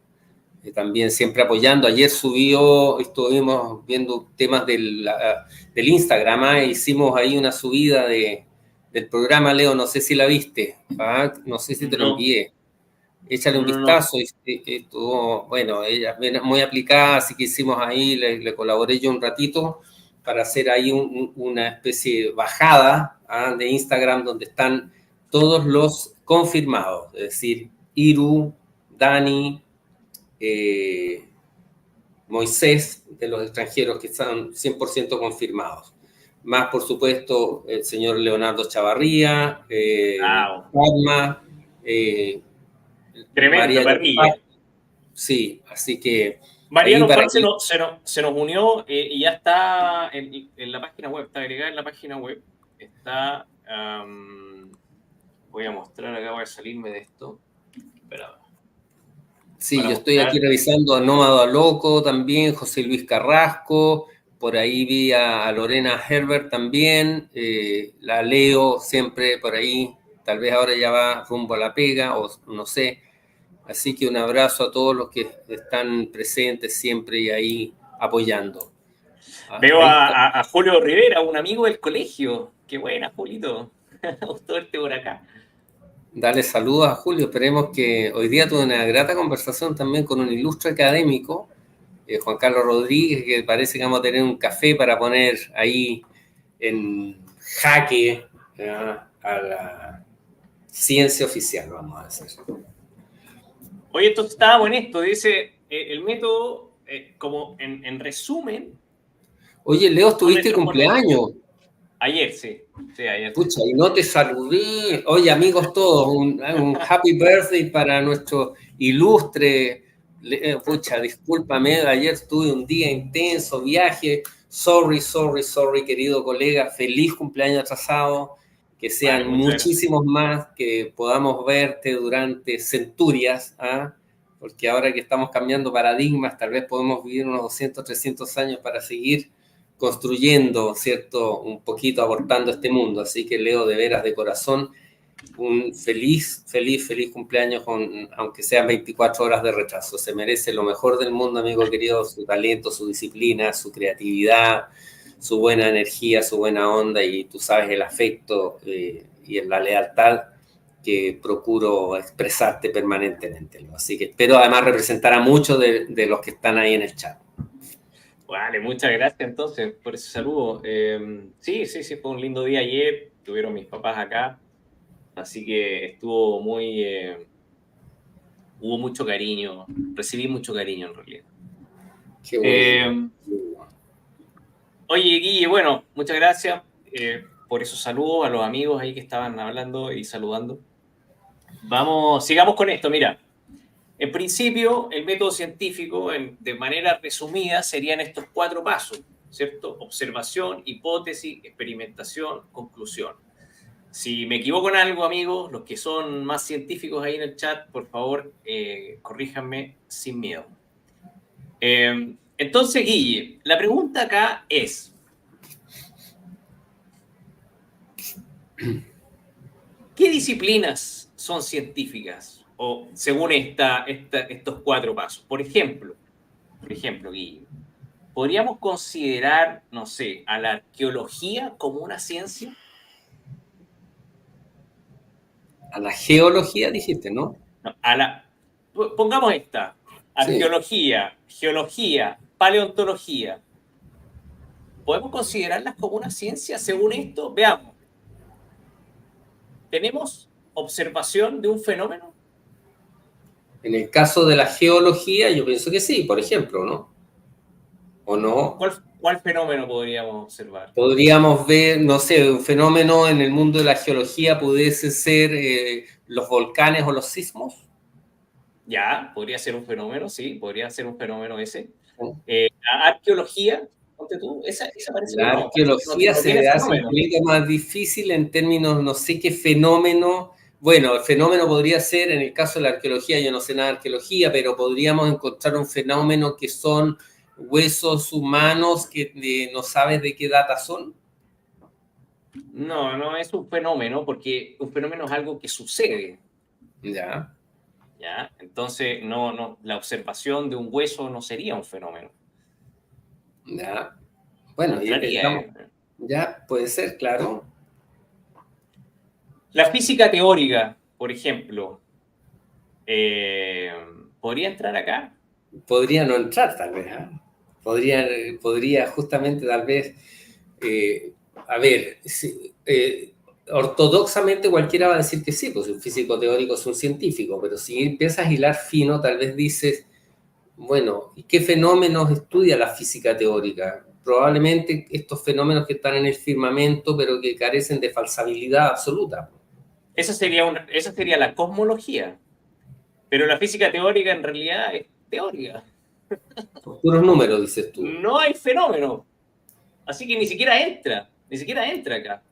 también siempre apoyando. Ayer estuvimos viendo temas del Instagram, hicimos ahí una subida del programa, Leo, no sé si la viste, no sé si te lo No. envié. Échale un No. vistazo, estuvo, bueno, ella es muy aplicada, así que hicimos ahí, le colaboré yo un ratito para hacer ahí una especie de bajada de Instagram donde están todos los confirmados, es decir, Iru, Dani, Moisés, de los extranjeros que están 100% confirmados. Más, por supuesto, el señor Leonardo Chavarría, Palma, Tremenda María parrilla. Sí, así que Mariano ahí para Juan se nos unió y ya está en la página web, está agregada en la página web. Está. Voy a mostrar acá, voy a salirme de esto. Espera. Sí, yo estoy aquí revisando a Nómada Loco también, José Luis Carrasco, por ahí vi a Lorena Herbert también, la Leo siempre por ahí, tal vez ahora ya va rumbo a la pega, o no sé. Así que un abrazo a todos los que están presentes siempre y ahí apoyando. Veo a Julio Rivera, un amigo del colegio. Qué buena, Julito. Gustó verte por acá. Dale saludos a Julio. Esperemos que hoy día tuve una grata conversación también con un ilustre académico, Juan Carlos Rodríguez, que parece que vamos a tener un café para poner ahí en jaque a la ciencia oficial, vamos a hacer. Oye, esto estaba en esto, dice el método, como en resumen. Oye, Leo, ¿estuviste cumpleaños? Ayer, sí, ayer. Pucha, y no te saludé. Oye, amigos todos, un happy birthday para nuestro ilustre. Pucha, discúlpame, ayer tuve un día intenso, viaje. Sorry, querido colega. Feliz cumpleaños atrasado. Que sean muchísimos más, que podamos verte durante centurias, porque ahora que estamos cambiando paradigmas, tal vez podemos vivir unos 200, 300 años para seguir construyendo, ¿cierto? Un poquito aportando este mundo. Así que Leo, de veras, de corazón, un feliz cumpleaños, aunque sean 24 horas de retraso. Se merece lo mejor del mundo, amigo querido, su talento, su disciplina, su creatividad, su buena energía, su buena onda, y tú sabes el afecto y la lealtad que procuro expresarte permanentemente. Así que espero además representar a muchos de los que están ahí en el chat. Vale, muchas gracias entonces por ese saludo. Sí, fue un lindo día ayer. Tuvieron mis papás acá. Así que estuvo hubo mucho cariño. Recibí mucho cariño en realidad. Qué bueno. Oye, Guille, bueno, muchas gracias por esos saludos a los amigos ahí que estaban hablando y saludando. Sigamos con esto, mira. En principio, el método científico, de manera resumida, serían estos 4 pasos, ¿cierto? Observación, hipótesis, experimentación, conclusión. Si me equivoco en algo, amigos, los que son más científicos ahí en el chat, por favor, corríjanme sin miedo. Entonces, Guille, la pregunta acá es, ¿qué disciplinas son científicas? O según estos 4 pasos. Por ejemplo, Guille, ¿podríamos considerar, no sé, a la arqueología como una ciencia? A la geología dijiste, ¿no? No, pongamos esta. Arqueología, geología, paleontología. ¿Podemos considerarlas como una ciencia según esto? Veamos. ¿Tenemos observación de un fenómeno? En el caso de la geología, yo pienso que sí, por ejemplo, ¿no? ¿O no? ¿Cuál fenómeno podríamos observar? Podríamos ver, no sé, un fenómeno en el mundo de la geología pudiese ser los volcanes o los sismos. Ya, podría ser un fenómeno, sí, podría ser un fenómeno ese. Sí. La arqueología, ponte tú, esa parece La que no. arqueología No se tiene le hace fenómeno. un poquito más difícil en términos, no sé qué fenómeno. Bueno, el fenómeno podría ser, en el caso de la arqueología, yo no sé nada de arqueología, pero podríamos encontrar un fenómeno que son huesos humanos que no sabes de qué data son. No es un fenómeno, porque un fenómeno es algo que sucede. Ya. ¿Ya? Entonces, la observación de un hueso no sería un fenómeno. Ya. Bueno, ya puede ser, claro. La física teórica, por ejemplo, ¿podría entrar acá? Podría no entrar, tal vez. Podría justamente, tal vez, a ver, ortodoxamente cualquiera va a decir que sí, pues un físico teórico es un científico, pero si empiezas a hilar fino, tal vez dices, bueno, ¿y qué fenómenos estudia la física teórica? Probablemente estos fenómenos que están en el firmamento, pero que carecen de falsabilidad absoluta. Esa sería la cosmología. Pero la física teórica en realidad es teórica. Puros números, dices tú. No hay fenómeno. Así que ni siquiera entra acá.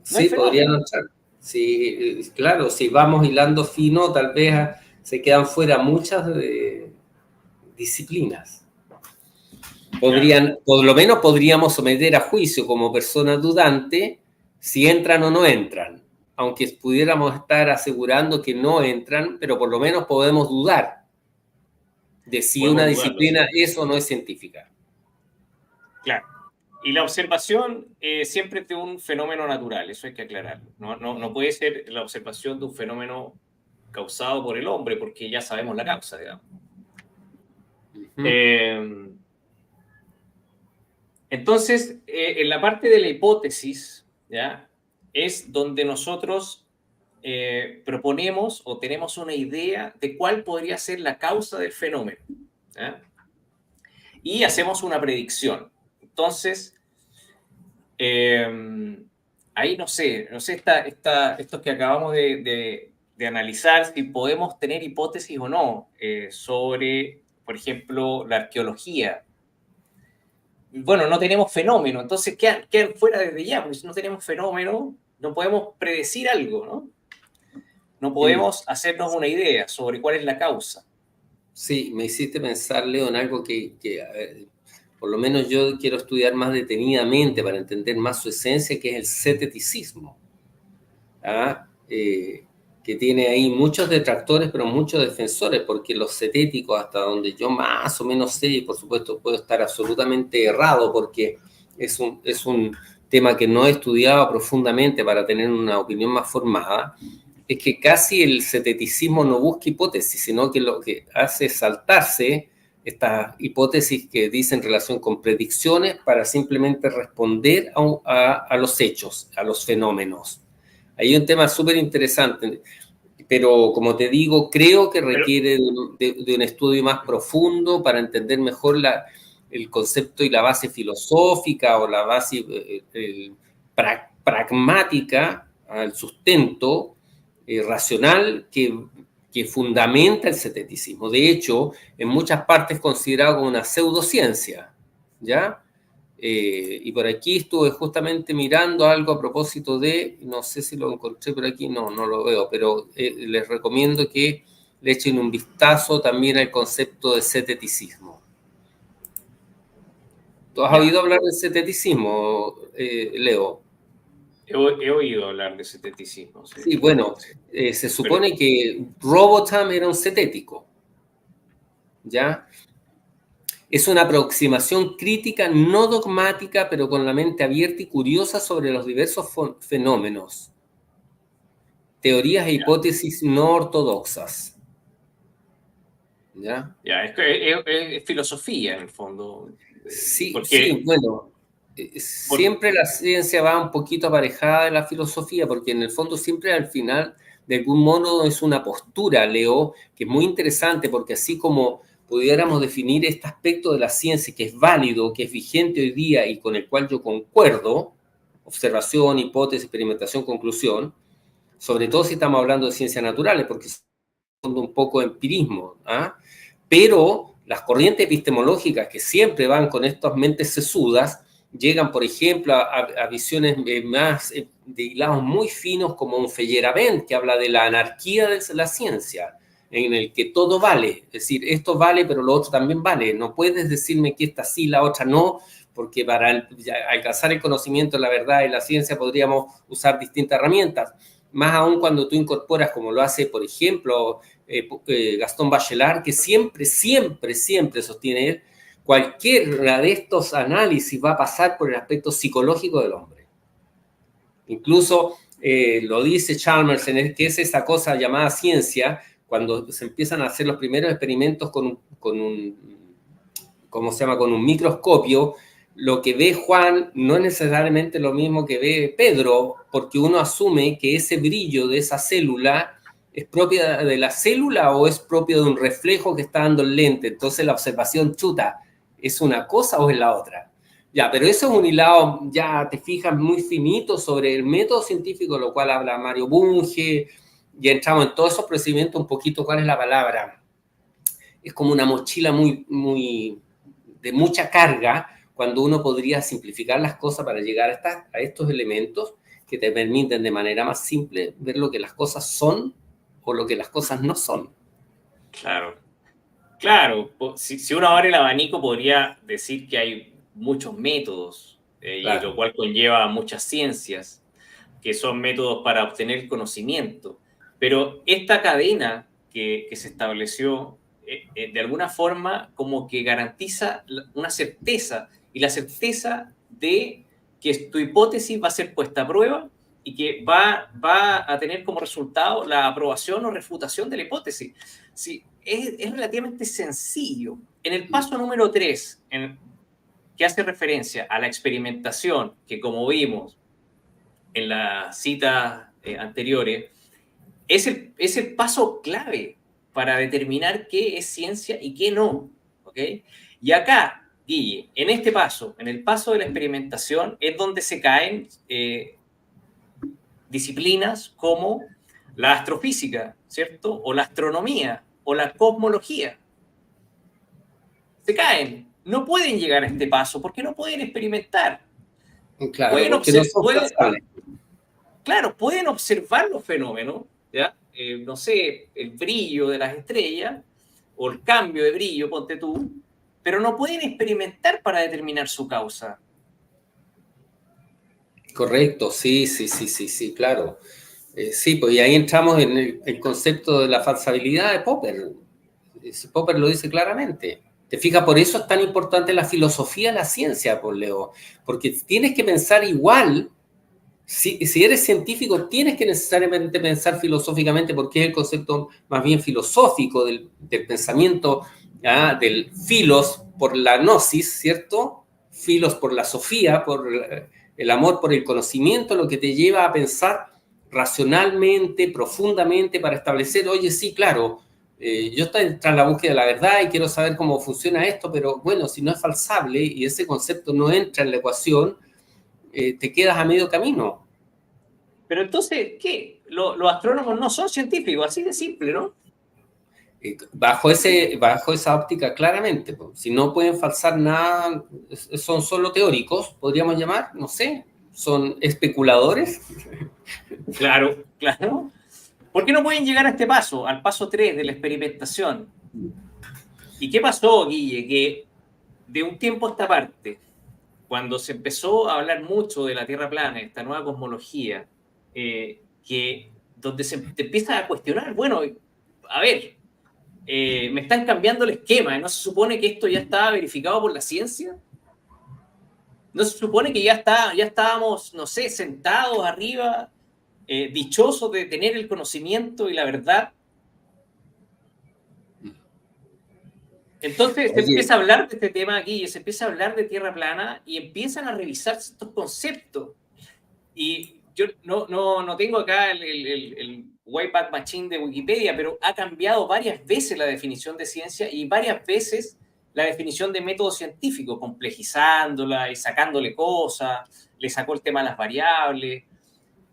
Sí, podría no entrar. Sí, claro, si vamos hilando fino, tal vez se quedan fuera muchas disciplinas. Por lo menos podríamos someter a juicio como persona dudante si entran o no entran, aunque pudiéramos estar asegurando que no entran, pero por lo menos podemos dudar de si una disciplina es o no es científica. Claro. Y la observación siempre es de un fenómeno natural, eso hay que aclararlo. No puede ser la observación de un fenómeno causado por el hombre, porque ya sabemos la causa, digamos. Entonces, en la parte de la hipótesis, ¿ya? Es donde nosotros proponemos o tenemos una idea de cuál podría ser la causa del fenómeno, ¿ya? Y hacemos una predicción. Entonces, ahí no sé esto que acabamos de analizar, si podemos tener hipótesis o no sobre, por ejemplo, la arqueología. Bueno, no tenemos fenómeno, entonces quedan fuera desde ya, porque si no tenemos fenómeno, no podemos predecir algo, ¿no? No podemos hacernos una idea sobre cuál es la causa. Sí, me hiciste pensar, Leo, en algo que por lo menos yo quiero estudiar más detenidamente para entender más su esencia, que es el ceteticismo. Que tiene ahí muchos detractores, pero muchos defensores, porque los cetéticos, hasta donde yo más o menos sé, y por supuesto puedo estar absolutamente errado, porque es un tema que no he estudiado profundamente para tener una opinión más formada, es que casi el ceteticismo no busca hipótesis, sino que lo que hace es saltarse estas hipótesis que dicen relación con predicciones para simplemente responder a los hechos, a los fenómenos. Hay un tema súper interesante, pero como te digo, creo que requiere de un estudio más profundo para entender mejor el concepto y la base filosófica o la base pragmática, el sustento racional que fundamenta el ceteticismo. De hecho, en muchas partes considerado como una pseudociencia, ¿ya? Y por aquí estuve justamente mirando algo a propósito de, no sé si lo encontré por aquí, no lo veo, pero les recomiendo que le echen un vistazo también al concepto de ceteticismo. ¿Tú has oído hablar del ceteticismo, Leo? He oído hablar de ceteticismo. Sí, bueno, se supone que Robotham era un cetético, ¿ya? Es una aproximación crítica, no dogmática, pero con la mente abierta y curiosa sobre los diversos fenómenos. teorías e hipótesis no ortodoxas. ¿Ya? Ya, es filosofía en el fondo. Sí, Porque, sí, bueno, siempre la ciencia va un poquito aparejada de la filosofía, porque en el fondo siempre al final, de algún modo, es una postura, Leo, que es muy interesante, porque así como pudiéramos definir este aspecto de la ciencia que es válido, que es vigente hoy día y con el cual yo concuerdo, observación, hipótesis, experimentación, conclusión, sobre todo si estamos hablando de ciencias naturales, porque es un poco empirismo, ¿ah? Pero las corrientes epistemológicas que siempre van con estas mentes sesudas, llegan, por ejemplo, a visiones más de hilados muy finos como un Feyerabend, que habla de la anarquía de la ciencia, en el que todo vale, es decir, esto vale, pero lo otro también vale. No puedes decirme que esta sí, la otra no, porque para alcanzar el conocimiento de la verdad y la ciencia podríamos usar distintas herramientas. Más aún cuando tú incorporas, como lo hace, por ejemplo, Gastón Bachelard, que siempre sostiene él, cualquiera de estos análisis va a pasar por el aspecto psicológico del hombre. Incluso lo dice Chalmers, que es esa cosa llamada ciencia, cuando se empiezan a hacer los primeros experimentos con un microscopio, lo que ve Juan no es necesariamente lo mismo que ve Pedro, porque uno asume que ese brillo de esa célula es propia de la célula o es propio de un reflejo que está dando el lente. Entonces la observación chuta, ¿es una cosa o es la otra? Ya, pero eso es un hilado, ya te fijas, muy finito sobre el método científico, lo cual habla Mario Bunge, y entramos en todos esos procedimientos un poquito, ¿cuál es la palabra? Es como una mochila de mucha carga, cuando uno podría simplificar las cosas para llegar a estos elementos que te permiten de manera más simple ver lo que las cosas son o lo que las cosas no son. Claro. Si uno abre el abanico podría decir que hay muchos métodos, Claro. y lo cual conlleva muchas ciencias, que son métodos para obtener conocimiento. Pero esta cadena que se estableció, de alguna forma, como que garantiza una certeza, y la certeza de que tu hipótesis va a ser puesta a prueba y que va a tener como resultado la aprobación o refutación de la hipótesis. Sí, es relativamente sencillo. En el paso número 3, que hace referencia a la experimentación, que como vimos en las citas anteriores, es el paso clave para determinar qué es ciencia y qué no, ¿ok? Y acá, Guille, en este paso, en el paso de la experimentación, es donde se caen disciplinas como la astrofísica, ¿cierto? O la astronomía, o la cosmología. Se caen, no pueden llegar a este paso porque no pueden experimentar. Claro, porque no son pasables. Claro, pueden observar los fenómenos, ¿ya? No sé, el brillo de las estrellas o el cambio de brillo, ponte tú, pero no pueden experimentar para determinar su causa. Correcto, sí, claro. Sí, pues y ahí entramos en el concepto de la falsabilidad de Popper. Popper lo dice claramente. Te fijas, por eso es tan importante la filosofía de la ciencia, por Leo, porque tienes que pensar igual. Si eres científico, tienes que necesariamente pensar filosóficamente, porque es el concepto más bien filosófico del pensamiento, del filos por la gnosis, ¿cierto? Filos por la sofía, por el amor por el conocimiento, lo que te lleva a pensar racionalmente, profundamente, para establecer, oye, sí, claro, yo estoy tras la búsqueda de la verdad y quiero saber cómo funciona esto, pero bueno, si no es falsable y ese concepto no entra en la ecuación, te quedas a medio camino. Pero entonces, ¿qué? Los astrónomos no son científicos, así de simple, ¿no? Bajo esa óptica, claramente. Si no pueden falsar nada, son solo teóricos, podríamos llamar, no sé, son especuladores. Claro. ¿Por qué no pueden llegar a este paso, al paso 3 de la experimentación? ¿Y qué pasó, Guille? Que de un tiempo a esta parte, cuando se empezó a hablar mucho de la Tierra plana, esta nueva cosmología, donde te empieza a cuestionar, bueno, a ver, me están cambiando el esquema, ¿no se supone que esto ya estaba verificado por la ciencia? ¿No se supone que ya estábamos, no sé, sentados arriba dichosos de tener el conocimiento y la verdad. Entonces se empieza a hablar de este tema aquí, se empieza a hablar de tierra plana y empiezan a revisarse estos conceptos. Y yo no tengo acá el Wayback Machine de Wikipedia, pero ha cambiado varias veces la definición de ciencia y varias veces la definición de método científico, complejizándola y sacándole cosas, le sacó el tema de las variables.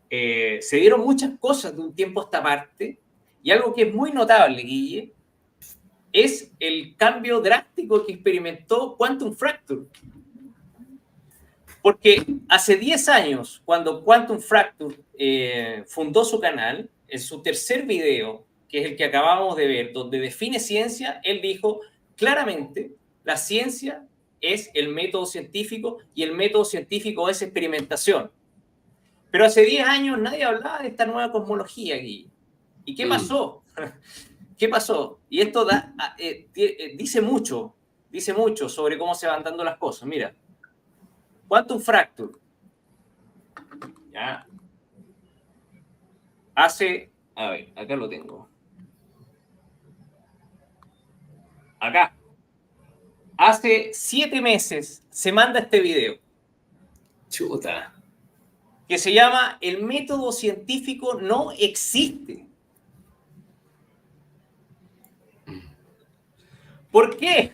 Se dieron muchas cosas de un tiempo a esta parte, y algo que es muy notable, Guille, es el cambio drástico que experimentó Quantum Fracture. Porque hace 10 años, cuando Quantum Fracture fundó su canal, en su tercer video, que es el que acabamos de ver, donde define ciencia, él dijo claramente, la ciencia es el método científico y el método científico es experimentación. Pero hace 10 años nadie hablaba de esta nueva cosmología aquí. ¿Y qué pasó? ¿Qué pasó? Y esto dice mucho sobre cómo se van dando las cosas. Mira, Quantum Fracture. Ya. A ver, acá lo tengo. Acá. Hace 7 meses se manda este video. Chuta. Que se llama El método científico no existe. ¿Por qué?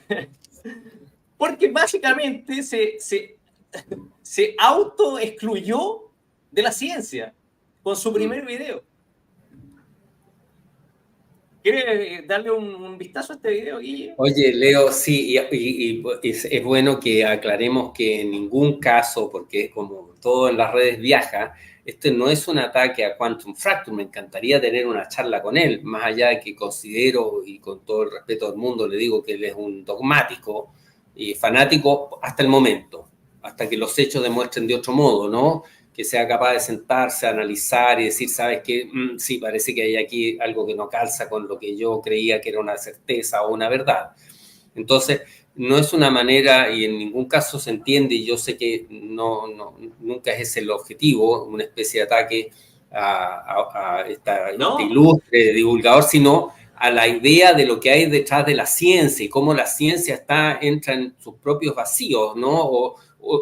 Porque básicamente se autoexcluyó de la ciencia con su primer video. ¿Quieres darle un vistazo a este video, Guille? Oye, Leo, sí, y es bueno que aclaremos que en ningún caso, porque como todo en las redes viaja, este no es un ataque a Quantum Fracture. Me encantaría tener una charla con él, más allá de que considero, y con todo el respeto del mundo, le digo que él es un dogmático y fanático hasta el momento, hasta que los hechos demuestren de otro modo, ¿no? Que sea capaz de sentarse, analizar y decir, ¿sabes qué? Sí, parece que hay aquí algo que no calza con lo que yo creía que era una certeza o una verdad. Entonces, no es una manera, y en ningún caso se entiende, y yo sé que nunca es ese el objetivo, una especie de ataque a este ilustre divulgador, sino a la idea de lo que hay detrás de la ciencia y cómo la ciencia entra en sus propios vacíos, ¿no? O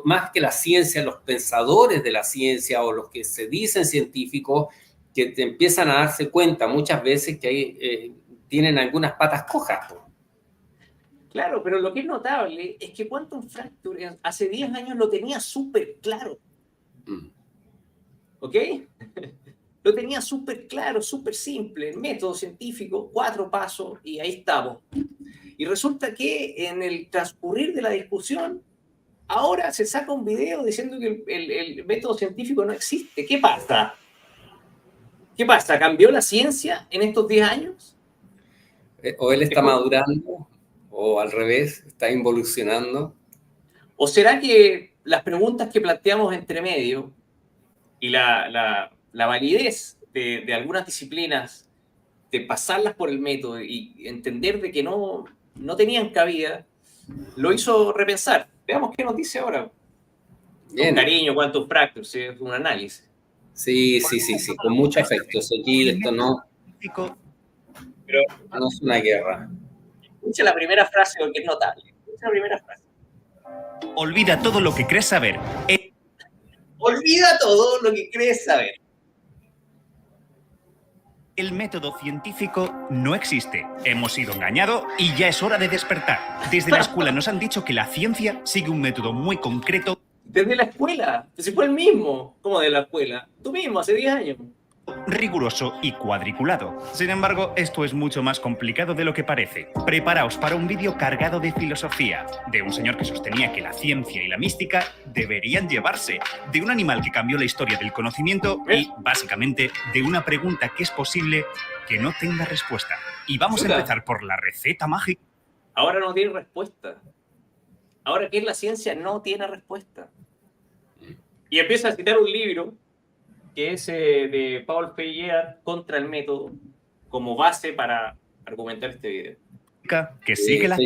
más que la ciencia, los pensadores de la ciencia o los que se dicen científicos, que te empiezan a darse cuenta muchas veces que tienen algunas patas cojas, ¿no? Claro, pero lo que es notable es que Quantum Fracture hace 10 años lo tenía súper claro. ¿Ok? Lo tenía súper claro, súper simple, método científico, 4 pasos, y ahí estamos. Y resulta que en el transcurrir de la discusión, ahora se saca un video diciendo que el método científico no existe. ¿Qué pasa? ¿Qué pasa? ¿Cambió la ciencia en estos 10 años? O él está madurando, o al revés, está involucionando. ¿O será que las preguntas que planteamos entre medio y la validez de algunas disciplinas, de pasarlas por el método y entender de que no tenían cabida, lo hizo repensar? Veamos qué nos dice ahora. Bien. Con cariño, Quantum Fracture, ¿sí? Es un análisis. Sí, con mucho afecto. Aquí esto no es una guerra. Escucha la primera frase porque es notable. Escucha la primera frase. Olvida todo lo que crees saber. Olvida todo lo que crees saber. El método científico no existe. Hemos sido engañados y ya es hora de despertar. Desde la escuela nos han dicho que la ciencia sigue un método muy concreto. ¿Desde la escuela? Si fue el mismo. ¿Cómo de la escuela? Tú mismo, hace 10 años. Riguroso y cuadriculado. Sin embargo, esto es mucho más complicado de lo que parece. Preparaos para un vídeo cargado de filosofía, de un señor que sostenía que la ciencia y la mística deberían llevarse, de un animal que cambió la historia del conocimiento y, básicamente, de una pregunta que es posible que no tenga respuesta. Y vamos a empezar por la receta mágica. Ahora no tiene respuesta. Ahora, ¿qué es la ciencia? No tiene respuesta. Y empieza a citar un libro que es de Paul Feyerabend, Contra el método, como base para argumentar este video. Que sigue la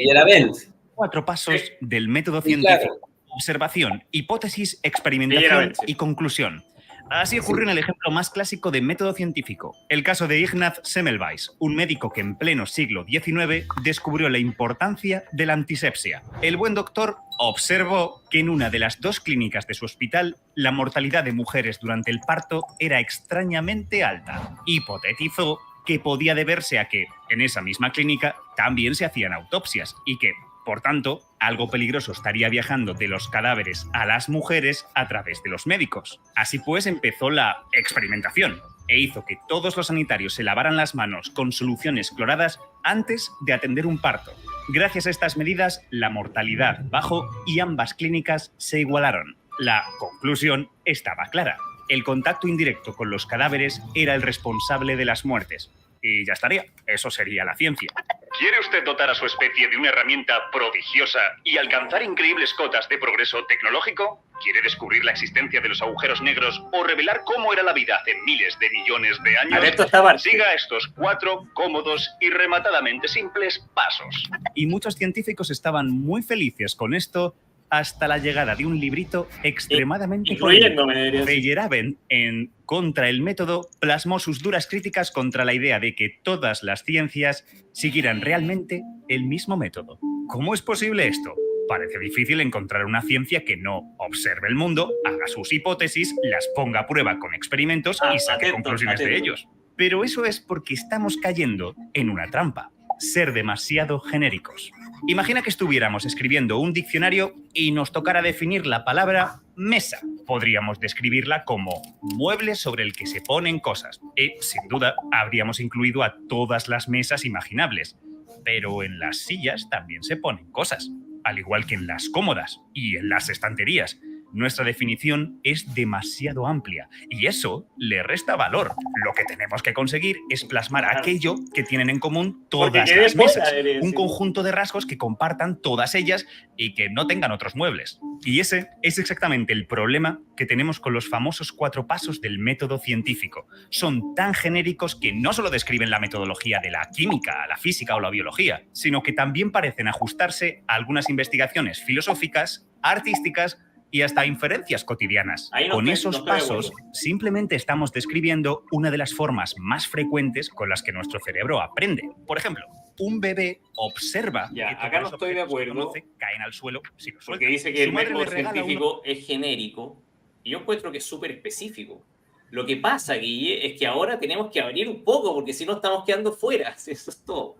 4 pasos del método científico. Claro. Observación, hipótesis, experimentación y conclusión. Así ocurrió en el ejemplo más clásico de método científico, el caso de Ignaz Semmelweis, un médico que en pleno siglo XIX descubrió la importancia de la antisepsia. El buen doctor observó que en una de las 2 clínicas de su hospital la mortalidad de mujeres durante el parto era extrañamente alta. Hipotetizó que podía deberse a que en esa misma clínica también se hacían autopsias y que, por tanto, algo peligroso estaría viajando de los cadáveres a las mujeres a través de los médicos. Así pues, empezó la experimentación e hizo que todos los sanitarios se lavaran las manos con soluciones cloradas antes de atender un parto. Gracias a estas medidas, la mortalidad bajó y ambas clínicas se igualaron. La conclusión estaba clara. El contacto indirecto con los cadáveres era el responsable de las muertes. Y ya estaría. Eso sería la ciencia. ¿Quiere usted dotar a su especie de una herramienta prodigiosa y alcanzar increíbles cotas de progreso tecnológico? ¿Quiere descubrir la existencia de los agujeros negros o revelar cómo era la vida hace miles de millones de años? Siga estos 4 cómodos y rematadamente simples pasos. Y muchos científicos estaban muy felices con esto hasta la llegada de un librito extremadamente polémico. Feyerabend, en Contra el método, plasmó sus duras críticas contra la idea de que todas las ciencias siguieran realmente el mismo método. ¿Cómo es posible esto? Parece difícil encontrar una ciencia que no observe el mundo, haga sus hipótesis, las ponga a prueba con experimentos y saque conclusiones de ellos. Pero eso es porque estamos cayendo en una trampa: ser demasiado genéricos. Imagina que estuviéramos escribiendo un diccionario y nos tocara definir la palabra mesa. Podríamos describirla como mueble sobre el que se ponen cosas. Y, sin duda, habríamos incluido a todas las mesas imaginables. Pero en las sillas también se ponen cosas, al igual que en las cómodas y en las estanterías. Nuestra definición es demasiado amplia y eso le resta valor. Lo que tenemos que conseguir es plasmar aquello que tienen en común todas las mesas, un conjunto de rasgos que compartan todas ellas y que no tengan otros muebles. Y ese es exactamente el problema que tenemos con los famosos 4 pasos del método científico. Son tan genéricos que no solo describen la metodología de la química, la física o la biología, sino que también parecen ajustarse a algunas investigaciones filosóficas, artísticas y hasta inferencias cotidianas. Con esos pasos, simplemente estamos describiendo una de las formas más frecuentes con las que nuestro cerebro aprende. Por ejemplo, un bebé observa que acá no estoy de acuerdo, caen al suelo si lo sueltan. Porque dice que el método científico es genérico y yo encuentro que es súper específico. Lo que pasa, Guille, es que ahora tenemos que abrir un poco porque si no estamos quedando fuera. Eso es todo.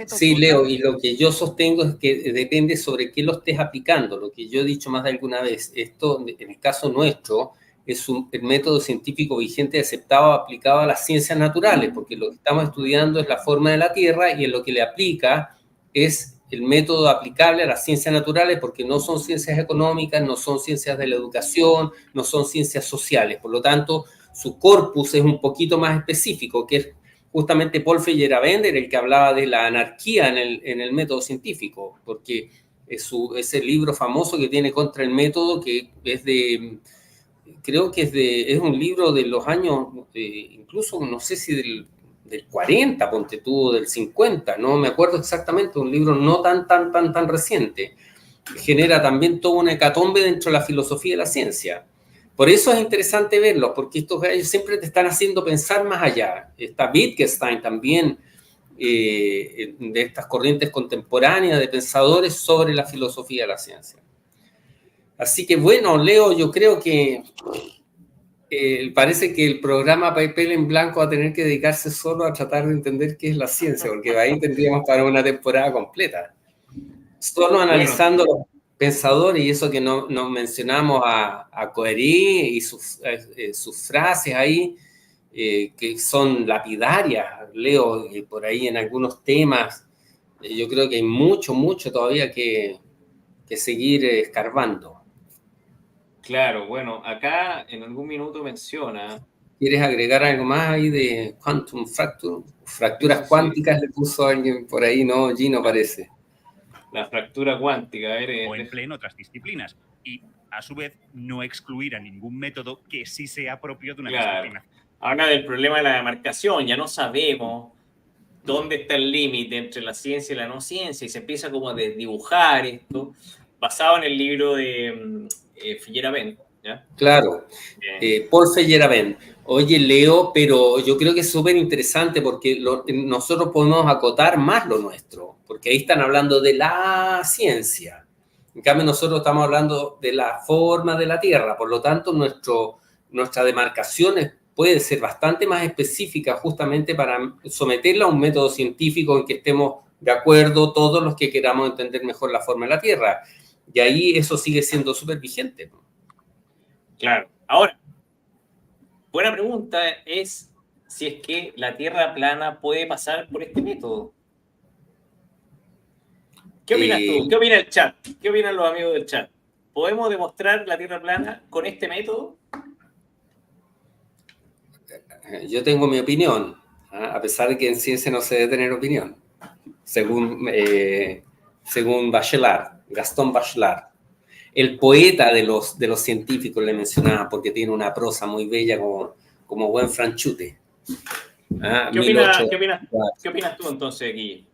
Sí, Leo, y lo que yo sostengo es que depende sobre qué lo estés aplicando. Lo que yo he dicho más de alguna vez, esto en el caso nuestro es el método científico vigente aceptado aplicado a las ciencias naturales, porque lo que estamos estudiando es la forma de la Tierra y en lo que le aplica es el método aplicable a las ciencias naturales, porque no son ciencias económicas, no son ciencias de la educación, no son ciencias sociales. Por lo tanto, su corpus es un poquito más específico, que es justamente Paul Feyerabend, el que hablaba de la anarquía en el método científico, porque ese libro famoso que tiene contra el método, que es de, creo que es un libro de los años, incluso no sé si del 40, ponte tú, del 50, no me acuerdo exactamente, un libro no tan reciente, genera también toda una hecatombe dentro de la filosofía de la ciencia. Por eso es interesante verlos, porque estos gallos siempre te están haciendo pensar más allá. Está Wittgenstein también, de estas corrientes contemporáneas de pensadores sobre la filosofía de la ciencia. Así que bueno, Leo, yo creo que parece que el programa Papel en Blanco va a tener que dedicarse solo a tratar de entender qué es la ciencia, porque ahí tendríamos para una temporada completa. Solo analizando los pensadores, y eso que no mencionamos a Coerí y sus frases ahí, que son lapidarias, Leo, por ahí en algunos temas. Yo creo que hay mucho todavía que seguir escarbando. Claro, bueno, acá en algún minuto menciona... ¿Quieres agregar algo más ahí de quantum fracture? Fracturas cuánticas le puso alguien por ahí, ¿no? Gino parece. La fractura cuántica. O empleen otras disciplinas. Y, a su vez, no excluir a ningún método que sí sea propio de una disciplina. Habla del problema de la demarcación. Ya no sabemos dónde está el límite entre la ciencia y la no ciencia. Y se empieza como a desdibujar esto. Basado en el libro de Feyerabend, ¿Ya? Claro. Paul Feyerabend. Oye, Leo, pero yo creo que es súper interesante porque nosotros podemos acotar más lo nuestro, porque ahí están hablando de la ciencia. En cambio, nosotros estamos hablando de la forma de la Tierra, por lo tanto, nuestra demarcación puede ser bastante más específica justamente para someterla a un método científico en que estemos de acuerdo todos los que queramos entender mejor la forma de la Tierra. Y ahí eso sigue siendo súper vigente. Claro. Ahora, buena pregunta es si es que la Tierra plana puede pasar por este método. ¿Qué opinas tú? ¿Qué opina el chat? ¿Qué opinan los amigos del chat? ¿Podemos demostrar la Tierra plana con este método? Yo tengo mi opinión, a pesar de que en ciencia no se debe tener opinión, según Bachelard, Gastón Bachelard. El poeta de los científicos le mencionaba porque tiene una prosa muy bella como buen franchute. ¿Qué opinas tú entonces, Guille?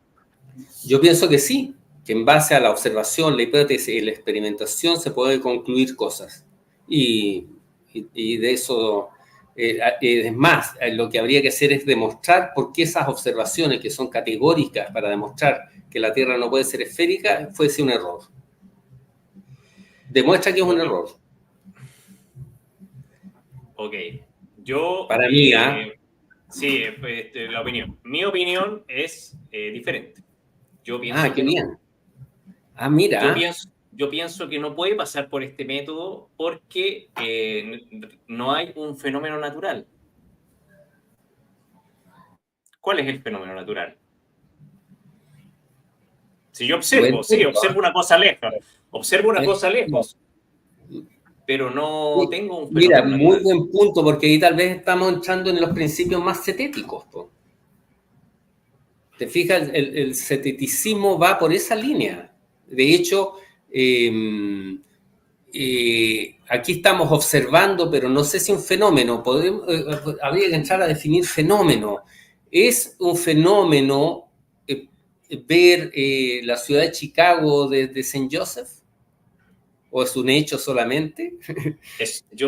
Yo pienso que sí, que en base a la observación, la hipótesis y la experimentación se puede concluir cosas. Y de eso, es más, lo que habría que hacer es demostrar por qué esas observaciones que son categóricas para demostrar que la Tierra no puede ser esférica fuese un error. Demuestra que es un error. Ok. Yo... Para mí, sí, la opinión. Mi opinión es diferente. Yo pienso qué bien. Mira. Yo pienso que no puede pasar por este método porque no hay un fenómeno natural. ¿Cuál es el fenómeno natural? Si yo observo, observo una cosa lejos, pero no tengo un fenómeno Mira, natural. muy buen punto, porque ahí tal vez estamos entrando en los principios más cetéticos. ¿Te fijas? El ceteticismo va por esa línea. De hecho, aquí estamos observando, pero no sé si un fenómeno, habría que entrar a definir fenómeno. ¿Es un fenómeno ver la ciudad de Chicago desde St. Joseph? ¿O es un hecho solamente?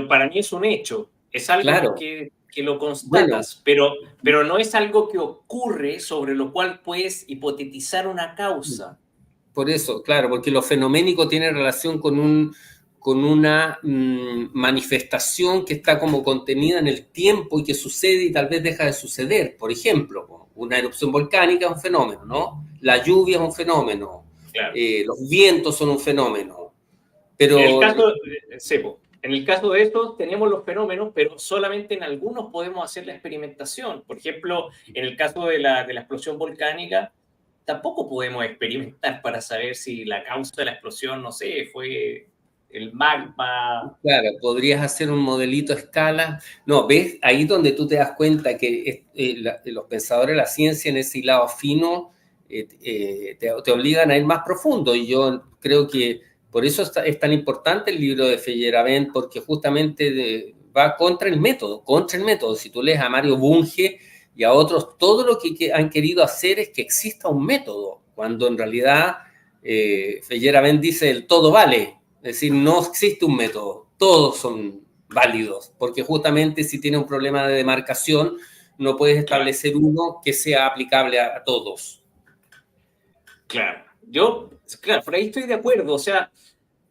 Para mí es un hecho, es algo claro. que lo constatas, bueno, pero no es algo que ocurre sobre lo cual puedes hipotetizar una causa. Por eso, claro, porque lo fenoménico tiene relación con una manifestación que está como contenida en el tiempo y que sucede y tal vez deja de suceder. Por ejemplo, una erupción volcánica es un fenómeno, ¿no? La lluvia es un fenómeno, claro. Los vientos son un fenómeno. Pero... En el caso de estos tenemos los fenómenos, pero solamente en algunos podemos hacer la experimentación. Por ejemplo, en el caso de la explosión volcánica, tampoco podemos experimentar para saber si la causa de la explosión, no sé, fue el magma. Claro, podrías hacer un modelito a escala. No, ¿ves? Ahí donde tú te das cuenta que los pensadores de la ciencia en ese hilado fino te obligan a ir más profundo. Y yo creo que por eso es tan importante el libro de Feyerabend, porque justamente va contra el método. Si tú lees a Mario Bunge y a otros, todo lo que han querido hacer es que exista un método, cuando en realidad Feyerabend dice el todo vale. Es decir, no existe un método, todos son válidos, porque justamente si tiene un problema de demarcación, no puedes establecer uno que sea aplicable a todos. Claro, por ahí estoy de acuerdo, o sea,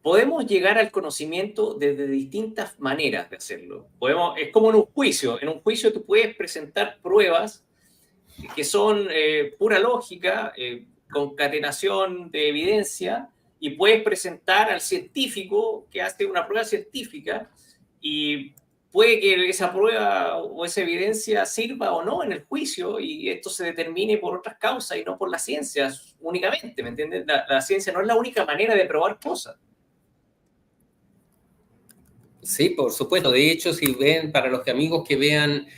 podemos llegar al conocimiento desde distintas maneras de hacerlo. Es como en un juicio tú puedes presentar pruebas que son pura lógica, concatenación de evidencia, y puedes presentar al científico que hace una prueba científica y puede que esa prueba o esa evidencia sirva o no en el juicio y esto se determine por otras causas y no por las ciencias únicamente, ¿me entiendes? La ciencia no es la única manera de probar cosas. Sí, por supuesto. De hecho, si ven, para los amigos que vean,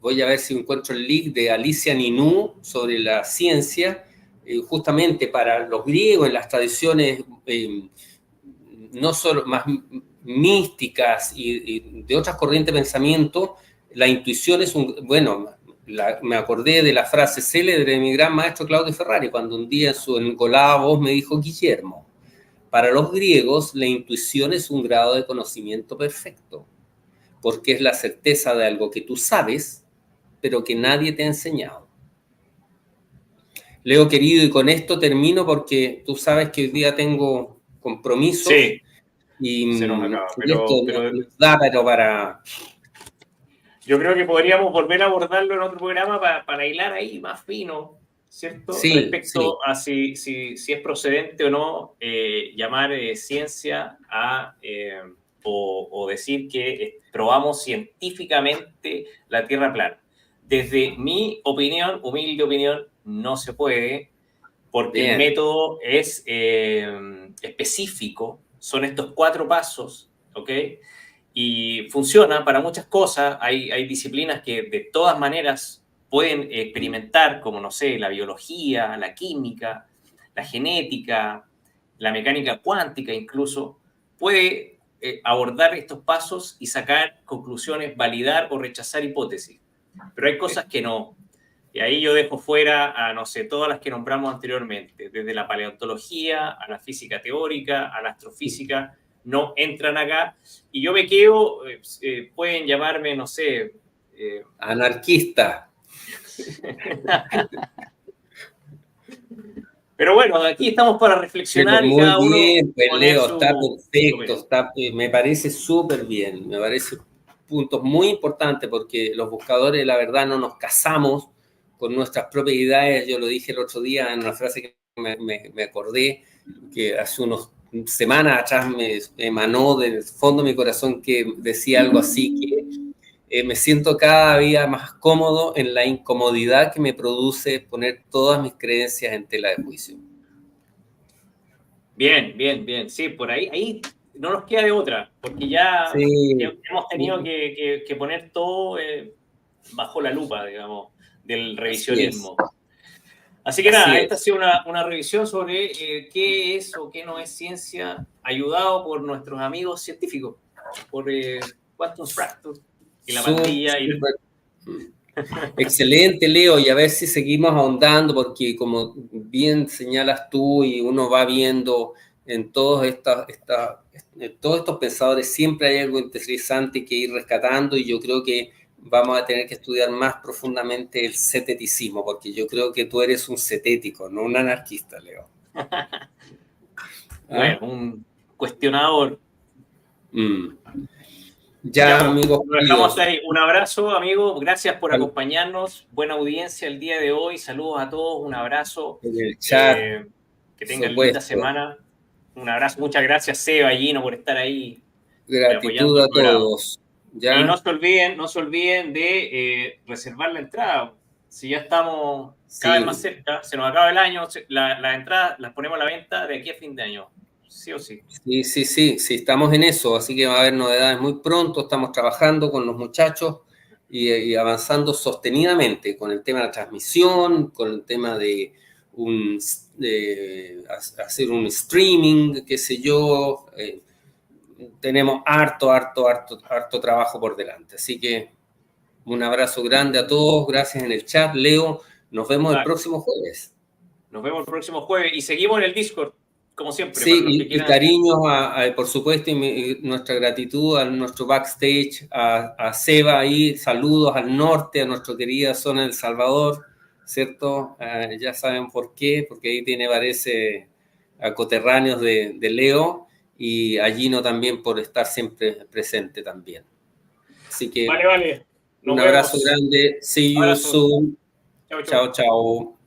voy a ver si encuentro el link de Alicia Ninou sobre la ciencia, justamente para los griegos en las tradiciones no solo más místicas y de otras corrientes de pensamiento, la intuición es me acordé de la frase célebre de mi gran maestro Claudio Ferrari, cuando un día en su engolada voz me dijo: Guillermo, para los griegos la intuición es un grado de conocimiento perfecto, porque es la certeza de algo que tú sabes, pero que nadie te ha enseñado. Leo, querido, y con esto termino porque tú sabes que hoy día tengo compromisos. Sí, y se nos acaba, esto nos da, pero para... Yo creo que podríamos volver a abordarlo en otro programa para hilar ahí más fino, ¿cierto? Sí, respecto a si es procedente o no llamar ciencia o decir que probamos científicamente la Tierra plana. Desde mi opinión, humilde opinión, no se puede, porque Bien. el método es específico, son estos 4 pasos, ¿ok? Y funciona para muchas cosas. Hay disciplinas que de todas maneras pueden experimentar, como, no sé, la biología, la química, la genética, la mecánica cuántica incluso, puede abordar estos pasos y sacar conclusiones, validar o rechazar hipótesis. Pero hay cosas que no. Y ahí yo dejo fuera a, no sé, todas las que nombramos anteriormente, desde la paleontología a la física teórica, a la astrofísica, no entran acá. Y yo me quedo, pueden llamarme, no sé... anarquista. Pero bueno, aquí estamos para reflexionar y cada uno... Muy bien, pues, Leo, su, está perfecto, me parece súper bien, me parece puntos muy importantes porque los buscadores, la verdad, no nos casamos con nuestras propiedades. Yo lo dije el otro día en una frase que me acordé, que hace unas semanas atrás me emanó del fondo de mi corazón, que decía algo así, que me siento cada día más cómodo en la incomodidad que me produce poner todas mis creencias en tela de juicio. Bien, bien, bien. Sí, por ahí no nos queda de otra, porque ya hemos tenido que poner todo bajo la lupa, digamos, del revisionismo. Así que nada, esta ha sido una revisión sobre qué es o qué no es ciencia, ayudado por nuestros amigos científicos, por Quantum Fracture y la pandilla. Excelente, Leo, y a ver si seguimos ahondando, porque como bien señalas tú y uno va viendo en todos estos pensadores, siempre hay algo interesante que ir rescatando, y yo creo que vamos a tener que estudiar más profundamente el ceteticismo, porque yo creo que tú eres un cetético, no un anarquista, Leo. Bueno, un cuestionador. Ya, amigos. Dejamos ahí. Un abrazo, amigo. Gracias por acompañarnos. Buena audiencia el día de hoy. Saludos a todos. Un abrazo. En el chat. Que tengan linda semana. Un abrazo. Muchas gracias, Seba Gino, por estar ahí. Gratitud a todos. ¿Ya? Y no se olviden de reservar la entrada. Si ya estamos cada vez más cerca, se nos acaba el año, las entradas las ponemos a la venta de aquí a fin de año. Sí o sí. Sí, estamos en eso, así que va a haber novedades muy pronto. Estamos trabajando con los muchachos y avanzando sostenidamente con el tema de la transmisión, con el tema de hacer un streaming, qué sé yo. Tenemos harto trabajo por delante. Así que un abrazo grande a todos. Gracias en el chat, Leo. Nos vemos el próximo jueves. Nos vemos el próximo jueves y seguimos en el Discord. Como siempre. Sí, y cariños, por supuesto, y nuestra gratitud a nuestro backstage, a Seba ahí, saludos al norte, a nuestra querida zona del Salvador, ¿cierto? Ya saben por qué, porque ahí parece coterráneos de Leo, y a Gino también por estar siempre presente también. Así que vale. Un abrazo grande, see you soon. Chao. Chao.